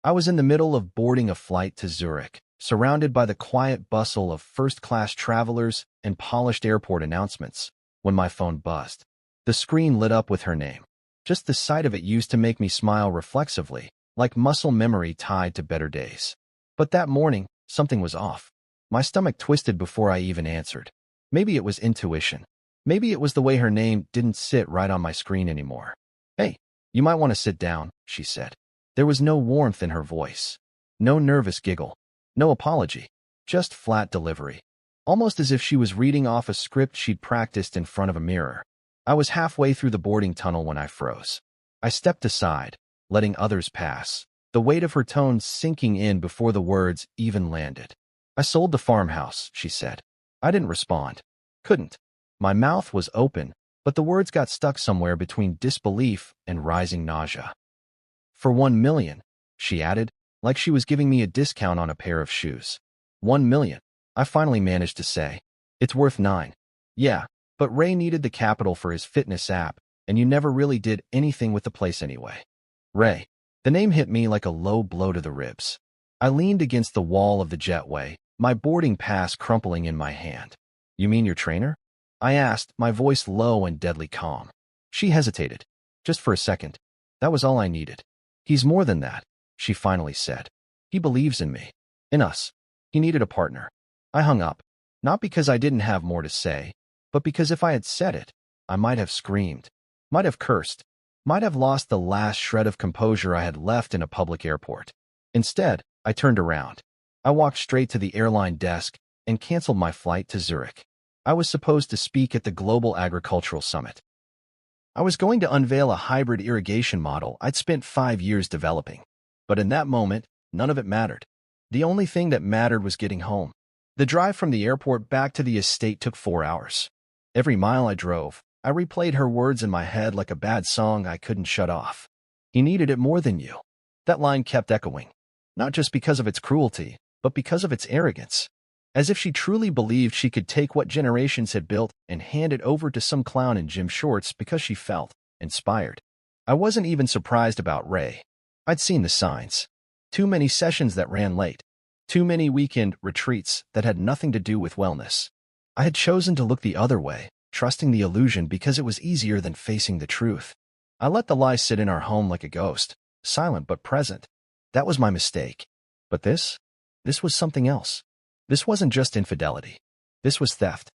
I was in the middle of boarding a flight to Zurich, surrounded by the quiet bustle of first-class travelers and polished airport announcements, when my phone buzzed. The screen lit up with her name. Just the sight of it used to make me smile reflexively, like muscle memory tied to better days. But that morning, something was off. My stomach twisted before I even answered. Maybe it was intuition. Maybe it was the way her name didn't sit right on my screen anymore. "Hey, you might want to sit down," she said. There was no warmth in her voice. No nervous giggle. No apology. Just flat delivery. Almost as if she was reading off a script she'd practiced in front of a mirror. I was halfway through the boarding tunnel when I froze. I stepped aside, letting others pass, the weight of her tone sinking in before the words even landed. "I sold the farmhouse," she said. I didn't respond. Couldn't. My mouth was open, but the words got stuck somewhere between disbelief and rising nausea. "For 1 million, she added, like she was giving me a discount on a pair of shoes. 1 million, I finally managed to say. "It's worth 9. Yeah, but Ray needed the capital for his fitness app, and you never really did anything with the place anyway." Ray. The name hit me like a low blow to the ribs. I leaned against the wall of the jetway, my boarding pass crumpling in my hand. "You mean your trainer?" I asked, my voice low and deadly calm. She hesitated. Just for a second. That was all I needed. "He's more than that," she finally said. "He believes in me. In us. He needed a partner." I hung up. Not because I didn't have more to say, but because if I had said it, I might have screamed, might have cursed, might have lost the last shred of composure I had left in a public airport. Instead, I turned around. I walked straight to the airline desk and canceled my flight to Zurich. I was supposed to speak at the Global Agricultural Summit. I was going to unveil a hybrid irrigation model I'd spent 5 years developing. But in that moment, none of it mattered. The only thing that mattered was getting home. The drive from the airport back to the estate took 4 hours. Every mile I drove, I replayed her words in my head like a bad song I couldn't shut off. "He needed it more than you." That line kept echoing, not just because of its cruelty, but because of its arrogance. As if she truly believed she could take what generations had built and hand it over to some clown in gym shorts because she felt inspired. I wasn't even surprised about Ray. I'd seen the signs. Too many sessions that ran late. Too many weekend retreats that had nothing to do with wellness. I had chosen to look the other way, trusting the illusion because it was easier than facing the truth. I let the lie sit in our home like a ghost, silent but present. That was my mistake. But this was something else. This wasn't just infidelity. This was theft.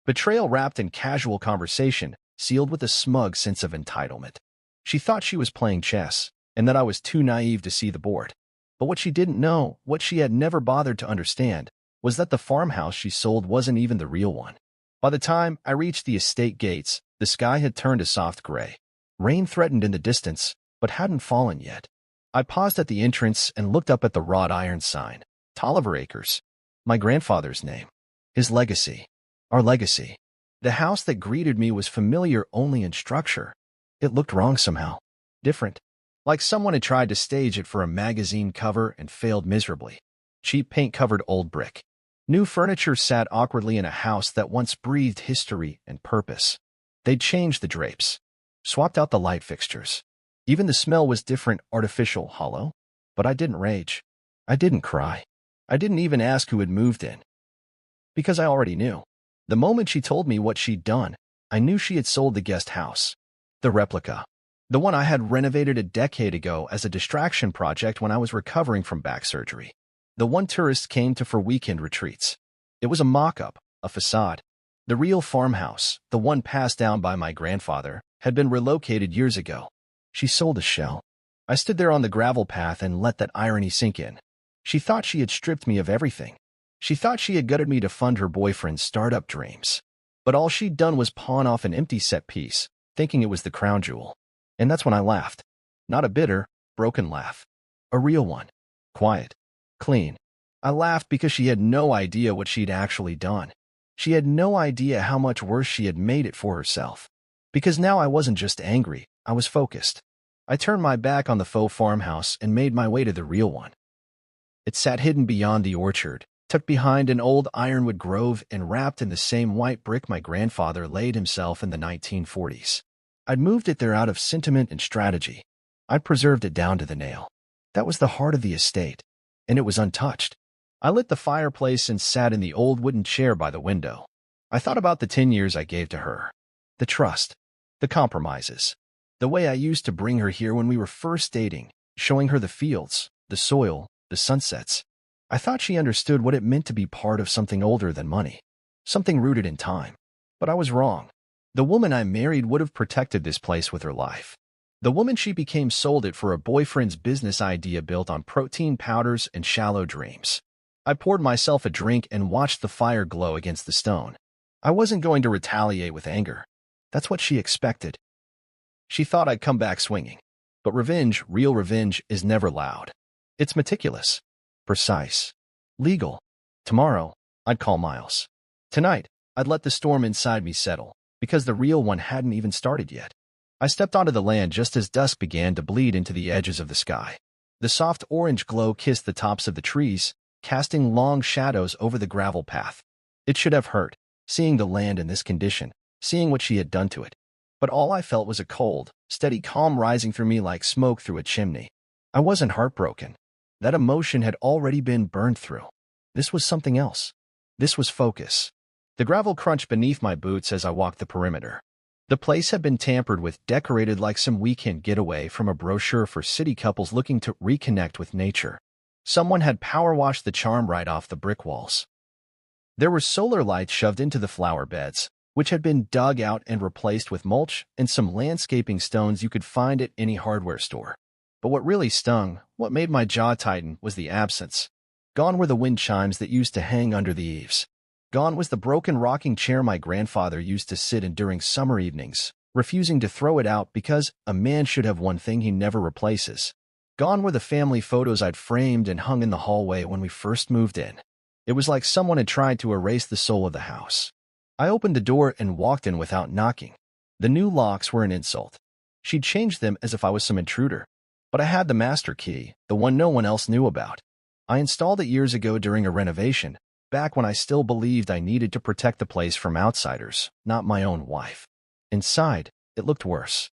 Betrayal wrapped in casual conversation, sealed with a smug sense of entitlement. She thought she was playing chess, and that I was too naive to see the board. But what she didn't know, what she had never bothered to understand, was that the farmhouse she sold wasn't even the real one. By the time I reached the estate gates, the sky had turned a soft gray. Rain threatened in the distance, but hadn't fallen yet. I paused at the entrance and looked up at the wrought iron sign. Tolliver Acres. My grandfather's name. His legacy. Our legacy. The house that greeted me was familiar only in structure. It looked wrong somehow. Different. Like someone had tried to stage it for a magazine cover and failed miserably. Cheap paint-covered old brick. New furniture sat awkwardly in a house that once breathed history and purpose. They'd changed the drapes. Swapped out the light fixtures. Even the smell was different, artificial, hollow. But I didn't rage. I didn't cry. I didn't even ask who had moved in. Because I already knew. The moment she told me what she'd done, I knew she had sold the guest house. The replica. The one I had renovated a decade ago as a distraction project when I was recovering from back surgery. The one tourists came to for weekend retreats. It was a mock-up, a facade. The real farmhouse, the one passed down by my grandfather, had been relocated years ago. She sold a shell. I stood there on the gravel path and let that irony sink in. She thought she had stripped me of everything. She thought she had gutted me to fund her boyfriend's startup dreams. But all she'd done was pawn off an empty set piece, thinking it was the crown jewel. And that's when I laughed. Not a bitter, broken laugh. A real one. Quiet. Clean. I laughed because she had no idea what she'd actually done. She had no idea how much worse she had made it for herself. Because now I wasn't just angry, I was focused. I turned my back on the faux farmhouse and made my way to the real one. It sat hidden beyond the orchard, tucked behind an old ironwood grove and wrapped in the same white brick my grandfather laid himself in the 1940s. I'd moved it there out of sentiment and strategy. I'd preserved it down to the nail. That was the heart of the estate, and it was untouched. I lit the fireplace and sat in the old wooden chair by the window. I thought about the 10 years I gave to her, the trust, the compromises, the way I used to bring her here when we were first dating, showing her the fields, the soil, the sunsets. I thought she understood what it meant to be part of something older than money, something rooted in time. But I was wrong. The woman I married would have protected this place with her life. The woman she became sold it for a boyfriend's business idea built on protein powders and shallow dreams. I poured myself a drink and watched the fire glow against the stone. I wasn't going to retaliate with anger. That's what she expected. She thought I'd come back swinging. But revenge, real revenge, is never loud. It's meticulous, precise, legal. Tomorrow, I'd call Miles. Tonight, I'd let the storm inside me settle, because the real one hadn't even started yet. I stepped onto the land just as dusk began to bleed into the edges of the sky. The soft orange glow kissed the tops of the trees, casting long shadows over the gravel path. It should have hurt, seeing the land in this condition, seeing what she had done to it. But all I felt was a cold, steady calm rising through me like smoke through a chimney. I wasn't heartbroken. That emotion had already been burned through. This was something else. This was focus. The gravel crunched beneath my boots as I walked the perimeter. The place had been tampered with, decorated like some weekend getaway from a brochure for city couples looking to reconnect with nature. Someone had power washed the charm right off the brick walls. There were solar lights shoved into the flower beds, which had been dug out and replaced with mulch and some landscaping stones you could find at any hardware store. But what really stung, what made my jaw tighten, was the absence. Gone were the wind chimes that used to hang under the eaves. Gone was the broken rocking chair my grandfather used to sit in during summer evenings, refusing to throw it out because a man should have one thing he never replaces. Gone were the family photos I'd framed and hung in the hallway when we first moved in. It was like someone had tried to erase the soul of the house. I opened the door and walked in without knocking. The new locks were an insult. She'd changed them as if I was some intruder. But I had the master key, the one no one else knew about. I installed it years ago during a renovation, back when I still believed I needed to protect the place from outsiders, not my own wife. Inside, it looked worse.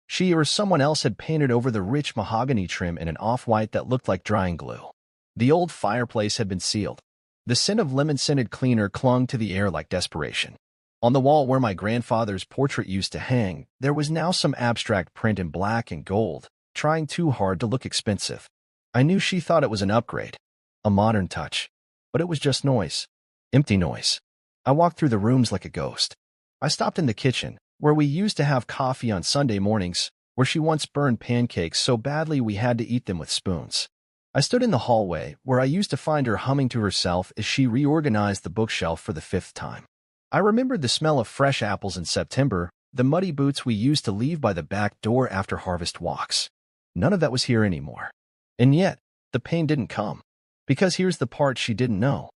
She or someone else had painted over the rich mahogany trim in an off-white that looked like drying glue. The old fireplace had been sealed. The scent of lemon-scented cleaner clung to the air like desperation. On the wall where my grandfather's portrait used to hang, there was now some abstract print in black and gold, trying too hard to look expensive. I knew she thought it was an upgrade, a modern touch. But it was just noise. Empty noise. I walked through the rooms like a ghost. I stopped in the kitchen, where we used to have coffee on Sunday mornings, where she once burned pancakes so badly we had to eat them with spoons. I stood in the hallway, where I used to find her humming to herself as she reorganized the bookshelf for the 5th time. I remembered the smell of fresh apples in September, the muddy boots we used to leave by the back door after harvest walks. None of that was here anymore. And yet, the pain didn't come. Because here's the part she didn't know.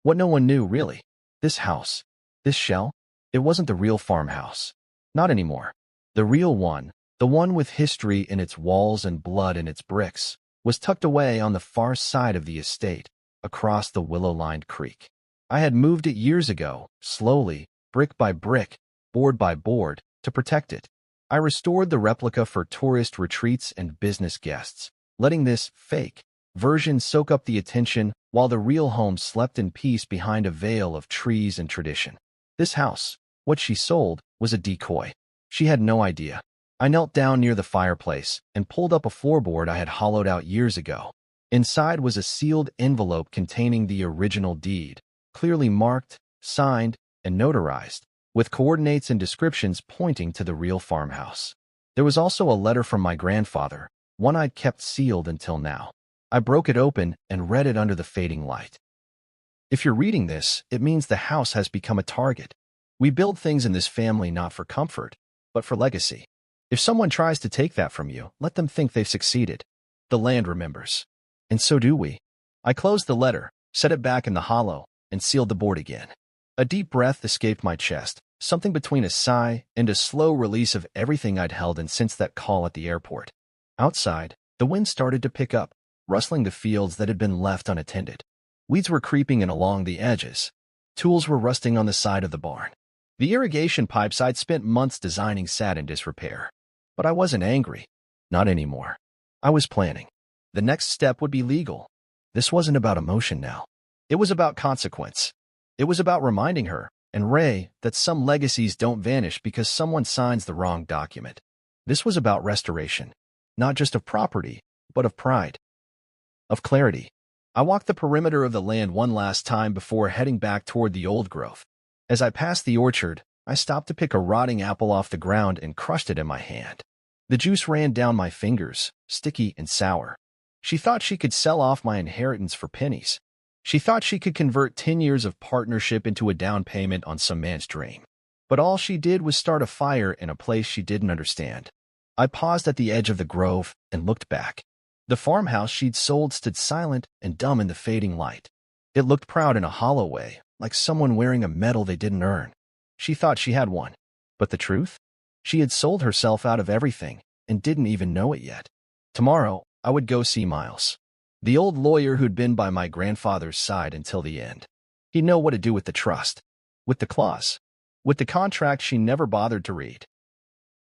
What no one knew, really. This house, this shell, it wasn't the real farmhouse. Not anymore. The real one, the one with history in its walls and blood in its bricks, was tucked away on the far side of the estate, across the willow-lined creek. I had moved it years ago, slowly, brick by brick, board by board, to protect it. I restored the replica for tourist retreats and business guests, letting this fake version soak up the attention while the real home slept in peace behind a veil of trees and tradition. This house, what she sold, was a decoy. She had no idea. I knelt down near the fireplace and pulled up a floorboard I had hollowed out years ago. Inside was a sealed envelope containing the original deed, clearly marked, signed, and notarized, with coordinates and descriptions pointing to the real farmhouse. There was also a letter from my grandfather, one I'd kept sealed until now. I broke it open and read it under the fading light. If you're reading this, it means the house has become a target. We build things in this family not for comfort, but for legacy. If someone tries to take that from you, let them think they've succeeded. The land remembers. And so do we. I closed the letter, set it back in the hollow, and sealed the board again. A deep breath escaped my chest, something between a sigh and a slow release of everything I'd held in since that call at the airport. Outside, the wind started to pick up, rustling the fields that had been left unattended. Weeds were creeping in along the edges. Tools were rusting on the side of the barn. The irrigation pipes I'd spent months designing sat in disrepair. But I wasn't angry. Not anymore. I was planning. The next step would be legal. This wasn't about emotion now. It was about consequence. It was about reminding her, and Ray, that some legacies don't vanish because someone signs the wrong document. This was about restoration, not just of property, but of pride, of clarity. I walked the perimeter of the land one last time before heading back toward the old growth. As I passed the orchard, I stopped to pick a rotting apple off the ground and crushed it in my hand. The juice ran down my fingers, sticky and sour. She thought she could sell off my inheritance for pennies. She thought she could convert 10 years of partnership into a down payment on some man's dream. But all she did was start a fire in a place she didn't understand. I paused at the edge of the grove and looked back. The farmhouse she'd sold stood silent and dumb in the fading light. It looked proud in a hollow way, like someone wearing a medal they didn't earn. She thought she had one. But the truth? She had sold herself out of everything and didn't even know it yet. Tomorrow, I would go see Miles, the old lawyer who'd been by my grandfather's side until the end. He'd know what to do with the trust, with the clause, with the contract she never bothered to read.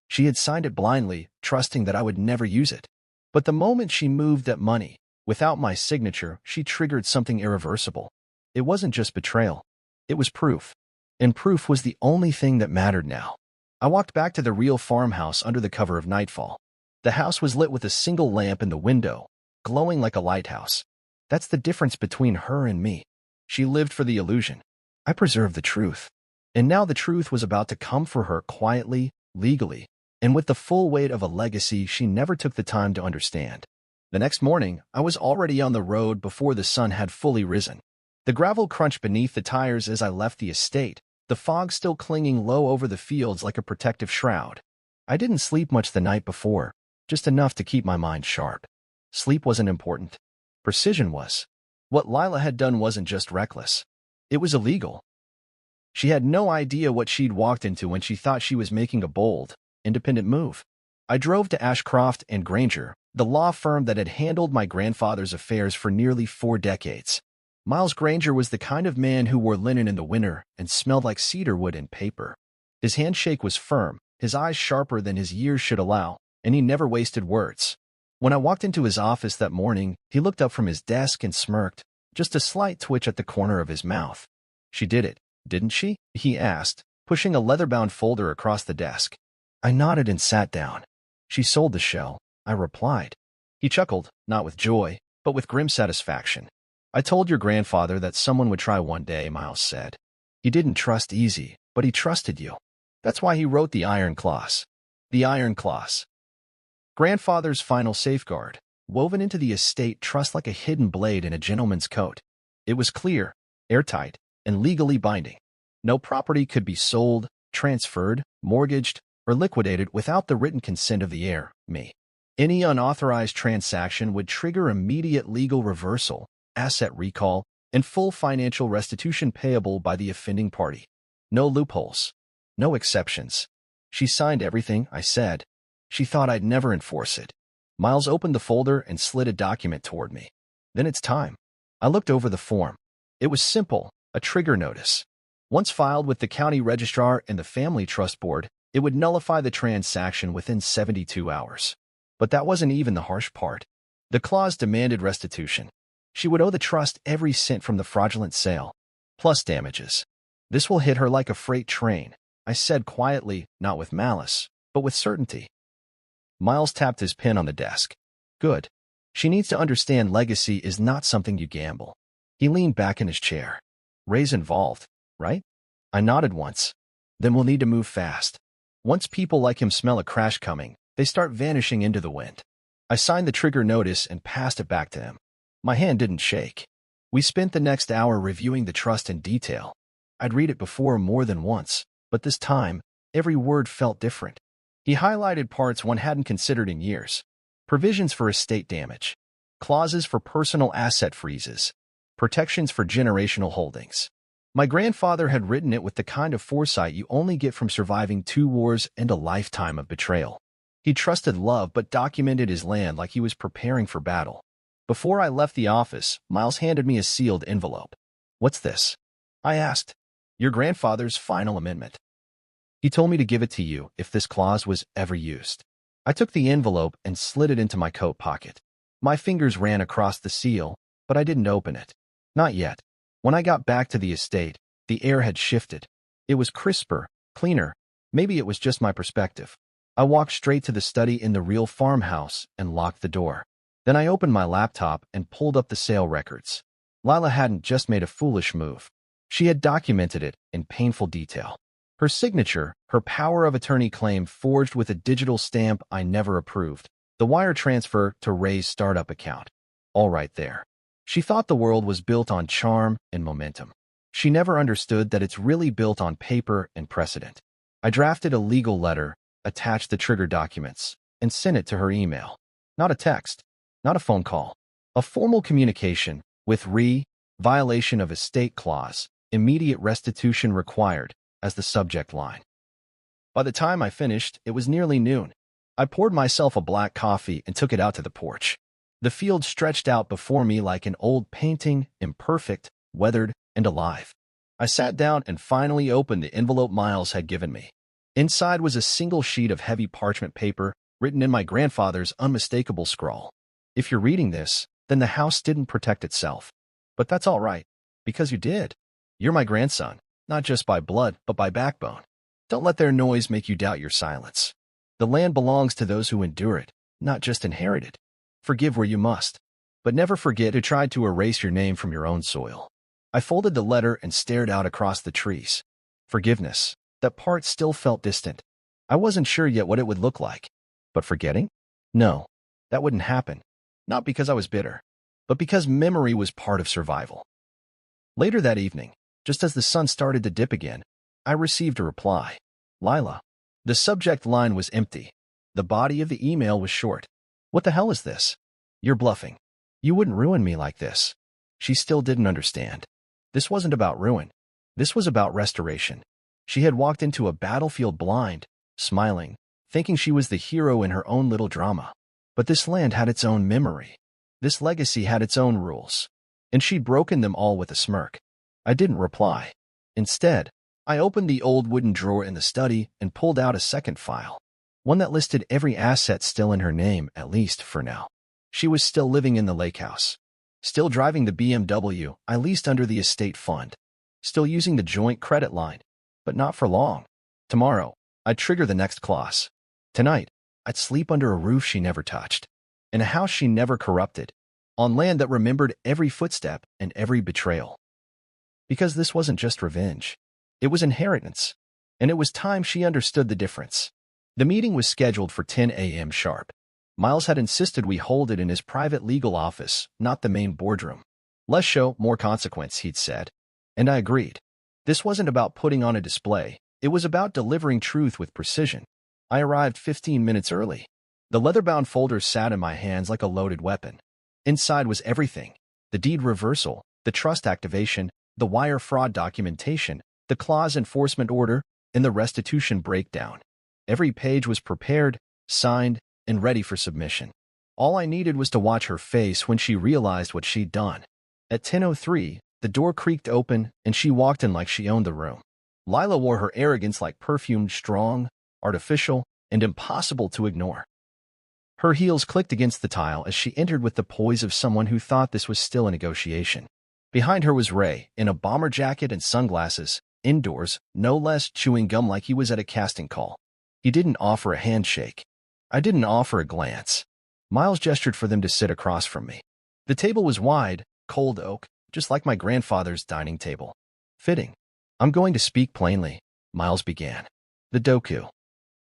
She had signed it blindly, trusting that I would never use it. But the moment she moved that money, without my signature, she triggered something irreversible. It wasn't just betrayal. It was proof. And proof was the only thing that mattered now. I walked back to the real farmhouse under the cover of nightfall. The house was lit with a single lamp in the window, glowing like a lighthouse. That's the difference between her and me. She lived for the illusion. I preserved the truth. And now the truth was about to come for her quietly, legally, and with the full weight of a legacy she never took the time to understand. The next morning, I was already on the road before the sun had fully risen. The gravel crunched beneath the tires as I left the estate, the fog still clinging low over the fields like a protective shroud. I didn't sleep much the night before, just enough to keep my mind sharp. Sleep wasn't important. Precision was. What Lila had done wasn't just reckless. It was illegal. She had no idea what she'd walked into when she thought she was making a bold, independent move. I drove to Ashcroft and Granger, the law firm that had handled my grandfather's affairs for nearly 4 decades. Miles Granger was the kind of man who wore linen in the winter and smelled like cedarwood and paper. His handshake was firm, his eyes sharper than his years should allow, and he never wasted words. When I walked into his office that morning, he looked up from his desk and smirked, just a slight twitch at the corner of his mouth. "She did it, didn't she?" he asked, pushing a leather-bound folder across the desk. I nodded and sat down. "She sold the shell," I replied. He chuckled, not with joy, but with grim satisfaction. "I told your grandfather that someone would try one day," Miles said. "He didn't trust easy, but he trusted you. That's why he wrote the iron clause." The iron clause. Grandfather's final safeguard, woven into the estate trust like a hidden blade in a gentleman's coat. It was clear, airtight, and legally binding. No property could be sold, transferred, mortgaged, or liquidated without the written consent of the heir, me. Any unauthorized transaction would trigger immediate legal reversal, asset recall, and full financial restitution payable by the offending party. No loopholes. No exceptions. "She signed everything," I said. "She thought I'd never enforce it." Miles opened the folder and slid a document toward me. "Then it's time." I looked over the form. It was simple, a trigger notice. Once filed with the county registrar and the family trust board, it would nullify the transaction within 72 hours. But that wasn't even the harsh part. The clause demanded restitution. She would owe the trust every cent from the fraudulent sale, plus damages. "This will hit her like a freight train," I said quietly, not with malice, but with certainty. Miles tapped his pen on the desk. "Good. She needs to understand legacy is not something you gamble." He leaned back in his chair. "Ray's involved, right?" I nodded once. "Then we'll need to move fast. Once people like him smell a crash coming, they start vanishing into the wind." I signed the trigger notice and passed it back to him. My hand didn't shake. We spent the next hour reviewing the trust in detail. I'd read it before more than once, but this time, every word felt different. He highlighted parts one hadn't considered in years. Provisions for estate damage. Clauses for personal asset freezes. Protections for generational holdings. My grandfather had written it with the kind of foresight you only get from surviving 2 wars and a lifetime of betrayal. He trusted love but documented his land like he was preparing for battle. Before I left the office, Miles handed me a sealed envelope. "What's this?" I asked. "Your grandfather's final amendment. He told me to give it to you if this clause was ever used." I took the envelope and slid it into my coat pocket. My fingers ran across the seal, but I didn't open it. Not yet. When I got back to the estate, the air had shifted. It was crisper, cleaner. Maybe it was just my perspective. I walked straight to the study in the real farmhouse and locked the door. Then I opened my laptop and pulled up the sale records. Lila hadn't just made a foolish move. She had documented it in painful detail. Her signature, her power of attorney claim forged with a digital stamp I never approved. The wire transfer to Ray's startup account. All right there. She thought the world was built on charm and momentum. She never understood that it's really built on paper and precedent. I drafted a legal letter, attached the trigger documents, and sent it to her email. Not a text, not a phone call. A formal communication with violation of estate clause, immediate restitution required, as the subject line. By the time I finished, it was nearly noon. I poured myself a black coffee and took it out to the porch. The field stretched out before me like an old painting, imperfect, weathered, and alive. I sat down and finally opened the envelope Miles had given me. Inside was a single sheet of heavy parchment paper, written in my grandfather's unmistakable scrawl. If you're reading this, then the house didn't protect itself. But that's all right, because you did. You're my grandson, not just by blood, but by backbone. Don't let their noise make you doubt your silence. The land belongs to those who endure it, not just inherit it. Forgive where you must, but never forget who tried to erase your name from your own soil. I folded the letter and stared out across the trees. Forgiveness, that part still felt distant. I wasn't sure yet what it would look like. But forgetting? No, that wouldn't happen. Not because I was bitter, but because memory was part of survival. Later that evening, just as the sun started to dip again, I received a reply. Lila. The subject line was empty. The body of the email was short. What the hell is this? You're bluffing. You wouldn't ruin me like this. She still didn't understand. This wasn't about ruin. This was about restoration. She had walked into a battlefield blind, smiling, thinking she was the hero in her own little drama. But this land had its own memory. This legacy had its own rules. And she'd broken them all with a smirk. I didn't reply. Instead, I opened the old wooden drawer in the study and pulled out a second file. One that listed every asset still in her name, at least for now. She was still living in the lake house. Still driving the BMW I leased under the estate fund. Still using the joint credit line. But not for long. Tomorrow, I'd trigger the next clause. Tonight, I'd sleep under a roof she never touched. In a house she never corrupted. On land that remembered every footstep and every betrayal. Because this wasn't just revenge. It was inheritance. And it was time she understood the difference. The meeting was scheduled for 10 a.m. sharp. Miles had insisted we hold it in his private legal office, not the main boardroom. Less show, more consequence, he'd said. And I agreed. This wasn't about putting on a display. It was about delivering truth with precision. I arrived 15 minutes early. The leather-bound folder sat in my hands like a loaded weapon. Inside was everything. The deed reversal, the trust activation, the wire fraud documentation, the clause enforcement order, and the restitution breakdown. Every page was prepared, signed, and ready for submission. All I needed was to watch her face when she realized what she'd done. At 10:03, the door creaked open, and she walked in like she owned the room. Lila wore her arrogance like perfumed, strong, artificial, and impossible to ignore. Her heels clicked against the tile as she entered with the poise of someone who thought this was still a negotiation. Behind her was Ray, in a bomber jacket and sunglasses, indoors, no less, chewing gum like he was at a casting call. He didn't offer a handshake. I didn't offer a glance. Miles gestured for them to sit across from me. The table was wide, cold oak, just like my grandfather's dining table. Fitting. I'm going to speak plainly, Miles began. The doku.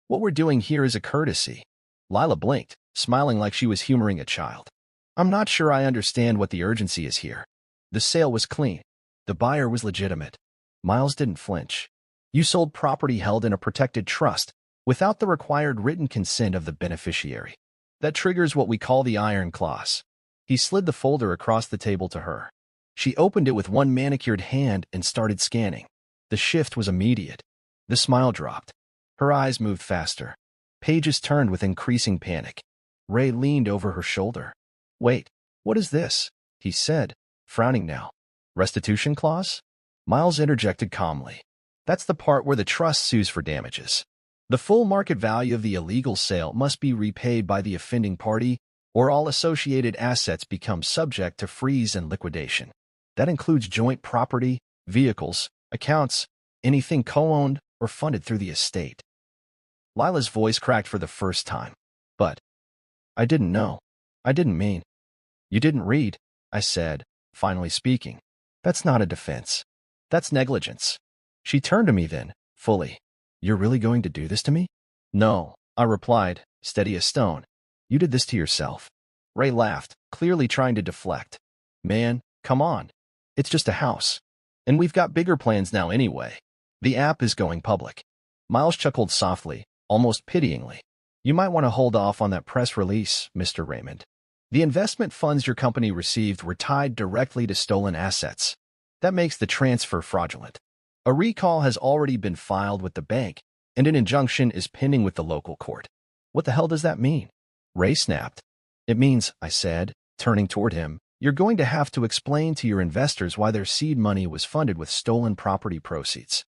What we're doing here is a courtesy. Lila blinked, smiling like she was humoring a child. I'm not sure I understand what the urgency is here. The sale was clean. The buyer was legitimate. Miles didn't flinch. You sold property held in a protected trust, without the required written consent of the beneficiary. That triggers what we call the iron clause. He slid the folder across the table to her. She opened it with one manicured hand and started scanning. The shift was immediate. The smile dropped. Her eyes moved faster. Pages turned with increasing panic. Ray leaned over her shoulder. Wait, what is this? He said, frowning now. Restitution clause? Miles interjected calmly. That's the part where the trust sues for damages. The full market value of the illegal sale must be repaid by the offending party, or all associated assets become subject to freeze and liquidation. That includes joint property, vehicles, accounts, anything co-owned or funded through the estate. Lila's voice cracked for the first time. But I didn't know. I didn't mean. You didn't read, I said, finally speaking. That's not a defense. That's negligence. She turned to me then, fully. You're really going to do this to me? No, I replied, steady as stone. You did this to yourself. Ray laughed, clearly trying to deflect. Man, come on. It's just a house. And we've got bigger plans now anyway. The app is going public. Miles chuckled softly, almost pityingly. You might want to hold off on that press release, Mr. Raymond. The investment funds your company received were tied directly to stolen assets. That makes the transfer fraudulent. A recall has already been filed with the bank, and an injunction is pending with the local court. What the hell does that mean? Ray snapped. It means, I said, turning toward him, you're going to have to explain to your investors why their seed money was funded with stolen property proceeds.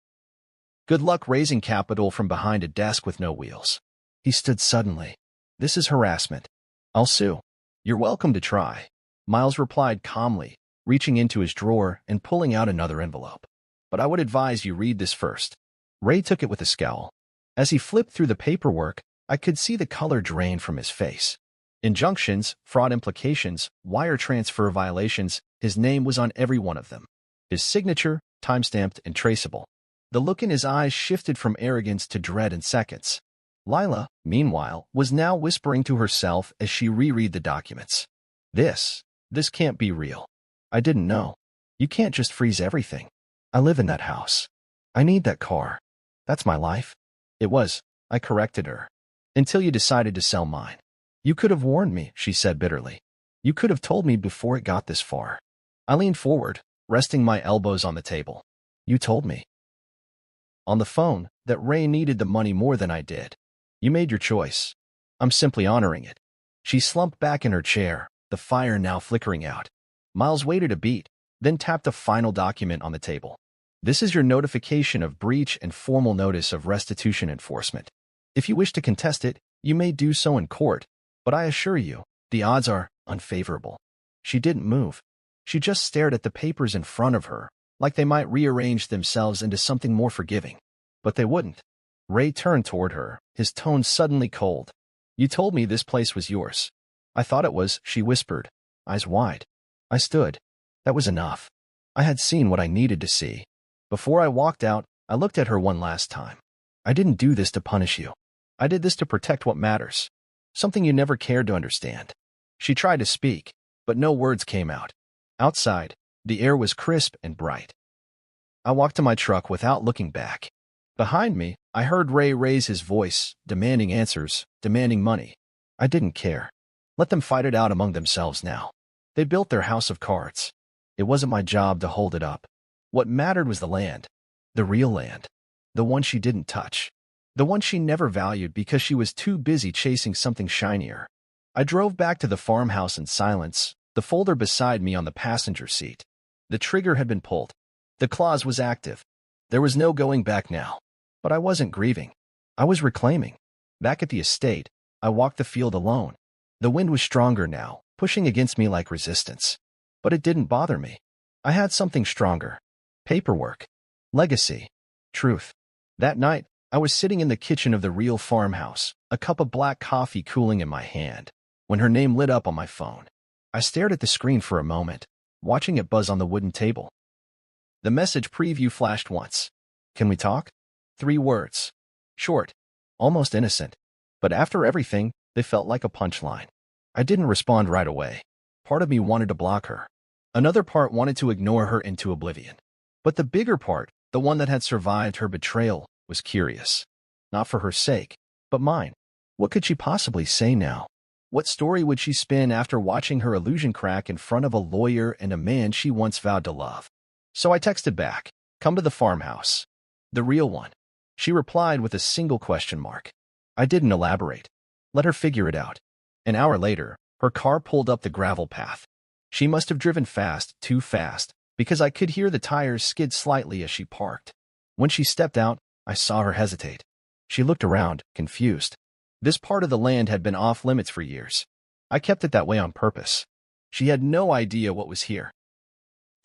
Good luck raising capital from behind a desk with no wheels. He stood suddenly. This is harassment. I'll sue. You're welcome to try. Miles replied calmly, reaching into his drawer and pulling out another envelope. But I would advise you read this first. Ray took it with a scowl. As he flipped through the paperwork, I could see the color drain from his face. Injunctions, fraud implications, wire transfer violations, his name was on every one of them. His signature, time-stamped and traceable. The look in his eyes shifted from arrogance to dread in seconds. Lila, meanwhile, was now whispering to herself as she reread the documents. This can't be real. I didn't know. You can't just freeze everything. I live in that house. I need that car. That's my life. It was, I corrected her. Until you decided to sell mine. You could have warned me, she said bitterly. You could have told me before it got this far. I leaned forward, resting my elbows on the table. You told me. On the phone, that Ray needed the money more than I did. You made your choice. I'm simply honoring it. She slumped back in her chair, the fire now flickering out. Miles waited a beat, then tapped a final document on the table. This is your notification of breach and formal notice of restitution enforcement. If you wish to contest it, you may do so in court, but I assure you, the odds are unfavorable. She didn't move. She just stared at the papers in front of her, like they might rearrange themselves into something more forgiving. But they wouldn't. Ray turned toward her, his tone suddenly cold. You told me this place was yours. I thought it was, she whispered, eyes wide. I stood. That was enough. I had seen what I needed to see. Before I walked out, I looked at her one last time. I didn't do this to punish you. I did this to protect what matters. Something you never cared to understand. She tried to speak, but no words came out. Outside, the air was crisp and bright. I walked to my truck without looking back. Behind me, I heard Ray raise his voice, demanding answers, demanding money. I didn't care. Let them fight it out among themselves now. They built their house of cards. It wasn't my job to hold it up. What mattered was the land. The real land. The one she didn't touch. The one she never valued because she was too busy chasing something shinier. I drove back to the farmhouse in silence, the folder beside me on the passenger seat. The trigger had been pulled. The clause was active. There was no going back now. But I wasn't grieving. I was reclaiming. Back at the estate, I walked the field alone. The wind was stronger now, pushing against me like resistance. But it didn't bother me. I had something stronger. Paperwork. Legacy. Truth. That night, I was sitting in the kitchen of the real farmhouse, a cup of black coffee cooling in my hand, when her name lit up on my phone. I stared at the screen for a moment, watching it buzz on the wooden table. The message preview flashed once. Can we talk? 3 words. Short. Almost innocent. But after everything, they felt like a punchline. I didn't respond right away. Part of me wanted to block her. Another part wanted to ignore her into oblivion. But the bigger part, the one that had survived her betrayal, was curious. Not for her sake, but mine. What could she possibly say now? What story would she spin after watching her illusion crack in front of a lawyer and a man she once vowed to love? So I texted back, come to the farmhouse. The real one. She replied with a single question mark. I didn't elaborate. Let her figure it out. An hour later, her car pulled up the gravel path. She must have driven fast, too fast, because I could hear the tires skid slightly as she parked. When she stepped out, I saw her hesitate. She looked around, confused. This part of the land had been off limits for years. I kept it that way on purpose. She had no idea what was here.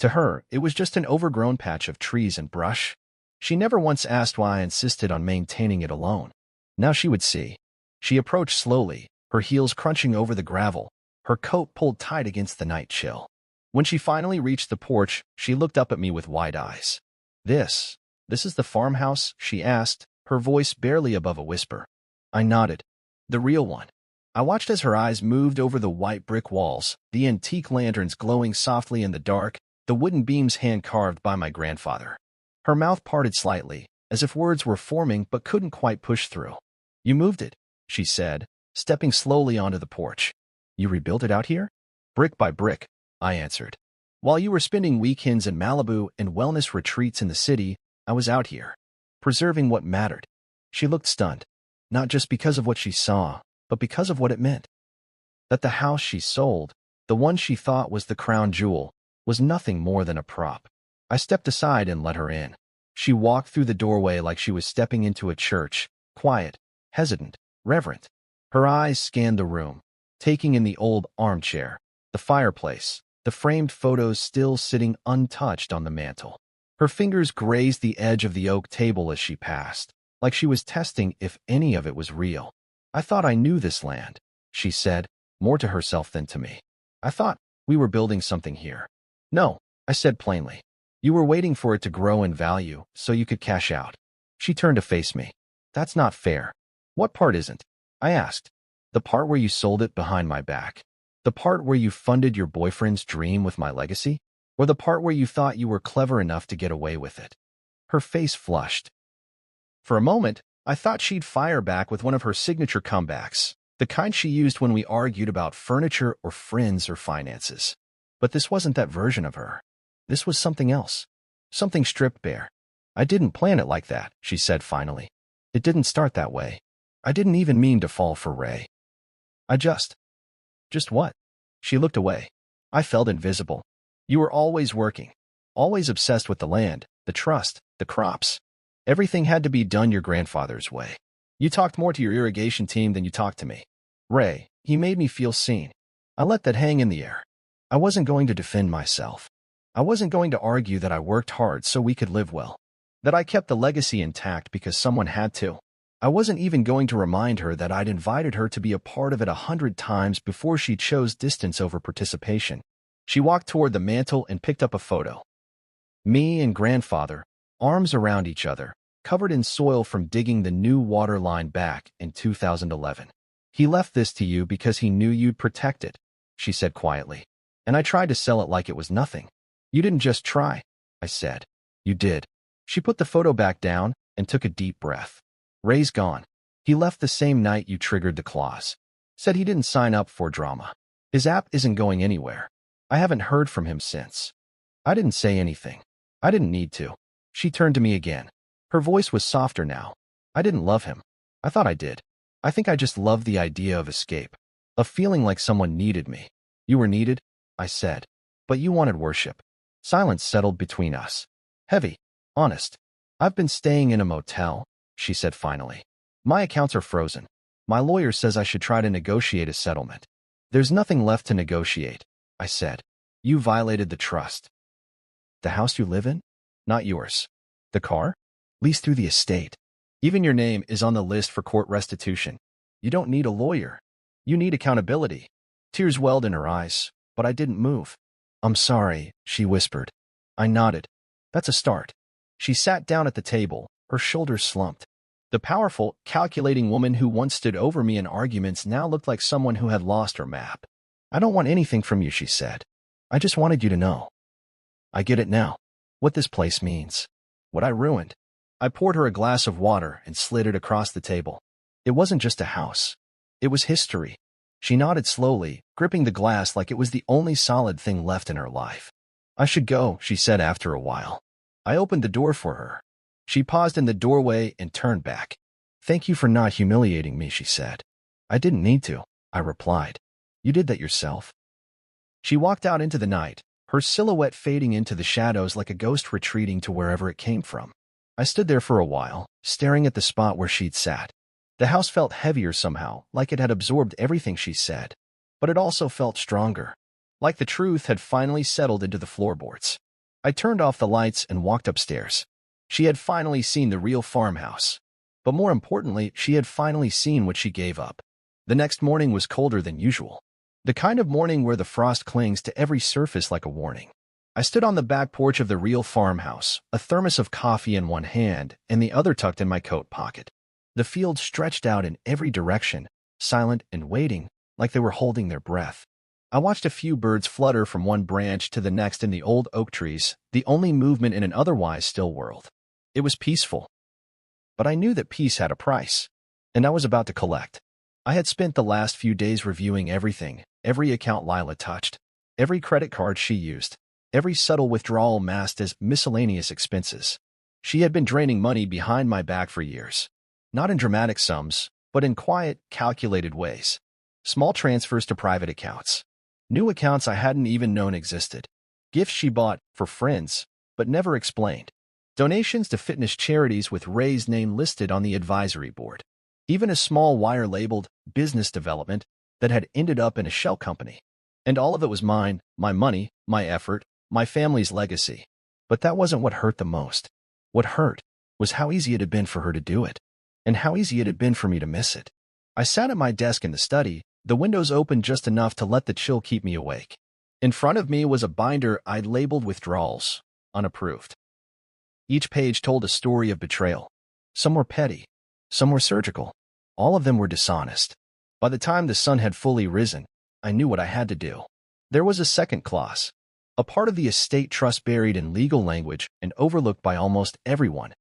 To her, it was just an overgrown patch of trees and brush. She never once asked why I insisted on maintaining it alone. Now she would see. She approached slowly, her heels crunching over the gravel, her coat pulled tight against the night chill. When she finally reached the porch, she looked up at me with wide eyes. This is the farmhouse?" she asked, her voice barely above a whisper. I nodded. The real one. I watched as her eyes moved over the white brick walls, the antique lanterns glowing softly in the dark, the wooden beams hand-carved by my grandfather. Her mouth parted slightly, as if words were forming but couldn't quite push through. "You moved it," she said, stepping slowly onto the porch. "You rebuilt it out here?" "Brick by brick," I answered. "While you were spending weekends in Malibu and wellness retreats in the city, I was out here, preserving what mattered." She looked stunned, not just because of what she saw, but because of what it meant. That the house she sold, the one she thought was the crown jewel, was nothing more than a prop. I stepped aside and let her in. She walked through the doorway like she was stepping into a church, quiet, hesitant, reverent. Her eyes scanned the room, taking in the old armchair, the fireplace, the framed photos still sitting untouched on the mantel. Her fingers grazed the edge of the oak table as she passed, like she was testing if any of it was real. "I thought I knew this land," she said, more to herself than to me. "I thought we were building something here." "No," I said plainly. "You were waiting for it to grow in value so you could cash out." She turned to face me. "That's not fair." "What part isn't?" I asked. "The part where you sold it behind my back? The part where you funded your boyfriend's dream with my legacy? Or the part where you thought you were clever enough to get away with it?" Her face flushed. For a moment, I thought she'd fire back with one of her signature comebacks, the kind she used when we argued about furniture or friends or finances. But this wasn't that version of her. This was something else. Something stripped bare. "I didn't plan it like that," she said finally. "It didn't start that way. I didn't even mean to fall for Ray. I just what?" She looked away. I felt invisible. "You were always working. Always obsessed with the land, the trust, the crops. Everything had to be done your grandfather's way. You talked more to your irrigation team than you talked to me. Ray, he made me feel seen. I let that hang in the air. I wasn't going to defend myself. I wasn't going to argue that I worked hard so we could live well, that I kept the legacy intact because someone had to. I wasn't even going to remind her that I'd invited her to be a part of it 100 times before she chose distance over participation." She walked toward the mantel and picked up a photo. Me and grandfather, arms around each other, covered in soil from digging the new water line back in 2011. "He left this to you because he knew you'd protect it," she said quietly. "And I tried to sell it like it was nothing." "You didn't just try," I said. "You did." She put the photo back down and took a deep breath. "Ray's gone. He left the same night you triggered the clause. Said he didn't sign up for drama. His app isn't going anywhere. I haven't heard from him since." I didn't say anything. I didn't need to. She turned to me again. Her voice was softer now. "I didn't love him. I thought I did. I think I just loved the idea of escape, of feeling like someone needed me." "You were needed," I said. "But you wanted worship." Silence settled between us. Heavy. Honest. "I've been staying in a motel," she said finally. "My accounts are frozen. My lawyer says I should try to negotiate a settlement." "There's nothing left to negotiate," I said. "You violated the trust." "The house you live in? Not yours. The car? Leased through the estate. Even your name is on the list for court restitution. You don't need a lawyer. You need accountability." Tears welled in her eyes, but I didn't move. "I'm sorry," she whispered. I nodded. "That's a start." She sat down at the table, her shoulders slumped. The powerful, calculating woman who once stood over me in arguments now looked like someone who had lost her map. "I don't want anything from you," she said. "I just wanted you to know. I get it now. What this place means. What I ruined." I poured her a glass of water and slid it across the table. It wasn't just a house. It was history. She nodded slowly, gripping the glass like it was the only solid thing left in her life. "I should go," she said after a while. I opened the door for her. She paused in the doorway and turned back. "Thank you for not humiliating me," she said. "I didn't need to," I replied. "You did that yourself." She walked out into the night, her silhouette fading into the shadows like a ghost retreating to wherever it came from. I stood there for a while, staring at the spot where she'd sat. The house felt heavier somehow, like it had absorbed everything she said. But it also felt stronger, like the truth had finally settled into the floorboards. I turned off the lights and walked upstairs. She had finally seen the real farmhouse. But more importantly, she had finally seen what she gave up. The next morning was colder than usual. The kind of morning where the frost clings to every surface like a warning. I stood on the back porch of the real farmhouse, a thermos of coffee in one hand and the other tucked in my coat pocket. The field stretched out in every direction, silent and waiting, like they were holding their breath. I watched a few birds flutter from one branch to the next in the old oak trees, the only movement in an otherwise still world. It was peaceful. But I knew that peace had a price, and I was about to collect. I had spent the last few days reviewing everything, every account Lila touched, every credit card she used, every subtle withdrawal masked as miscellaneous expenses. She had been draining money behind my back for years. Not in dramatic sums, but in quiet, calculated ways. Small transfers to private accounts. New accounts I hadn't even known existed. Gifts she bought for friends, but never explained. Donations to fitness charities with Ray's name listed on the advisory board. Even a small wire labeled business development that had ended up in a shell company. And all of it was mine, my money, my effort, my family's legacy. But that wasn't what hurt the most. What hurt was how easy it had been for her to do it, and how easy it had been for me to miss it. I sat at my desk in the study, the windows open just enough to let the chill keep me awake. In front of me was a binder I'd labeled withdrawals, unapproved. Each page told a story of betrayal. Some were petty, some were surgical. All of them were dishonest. By the time the sun had fully risen, I knew what I had to do. There was a second clause, a part of the estate trust buried in legal language and overlooked by almost everyone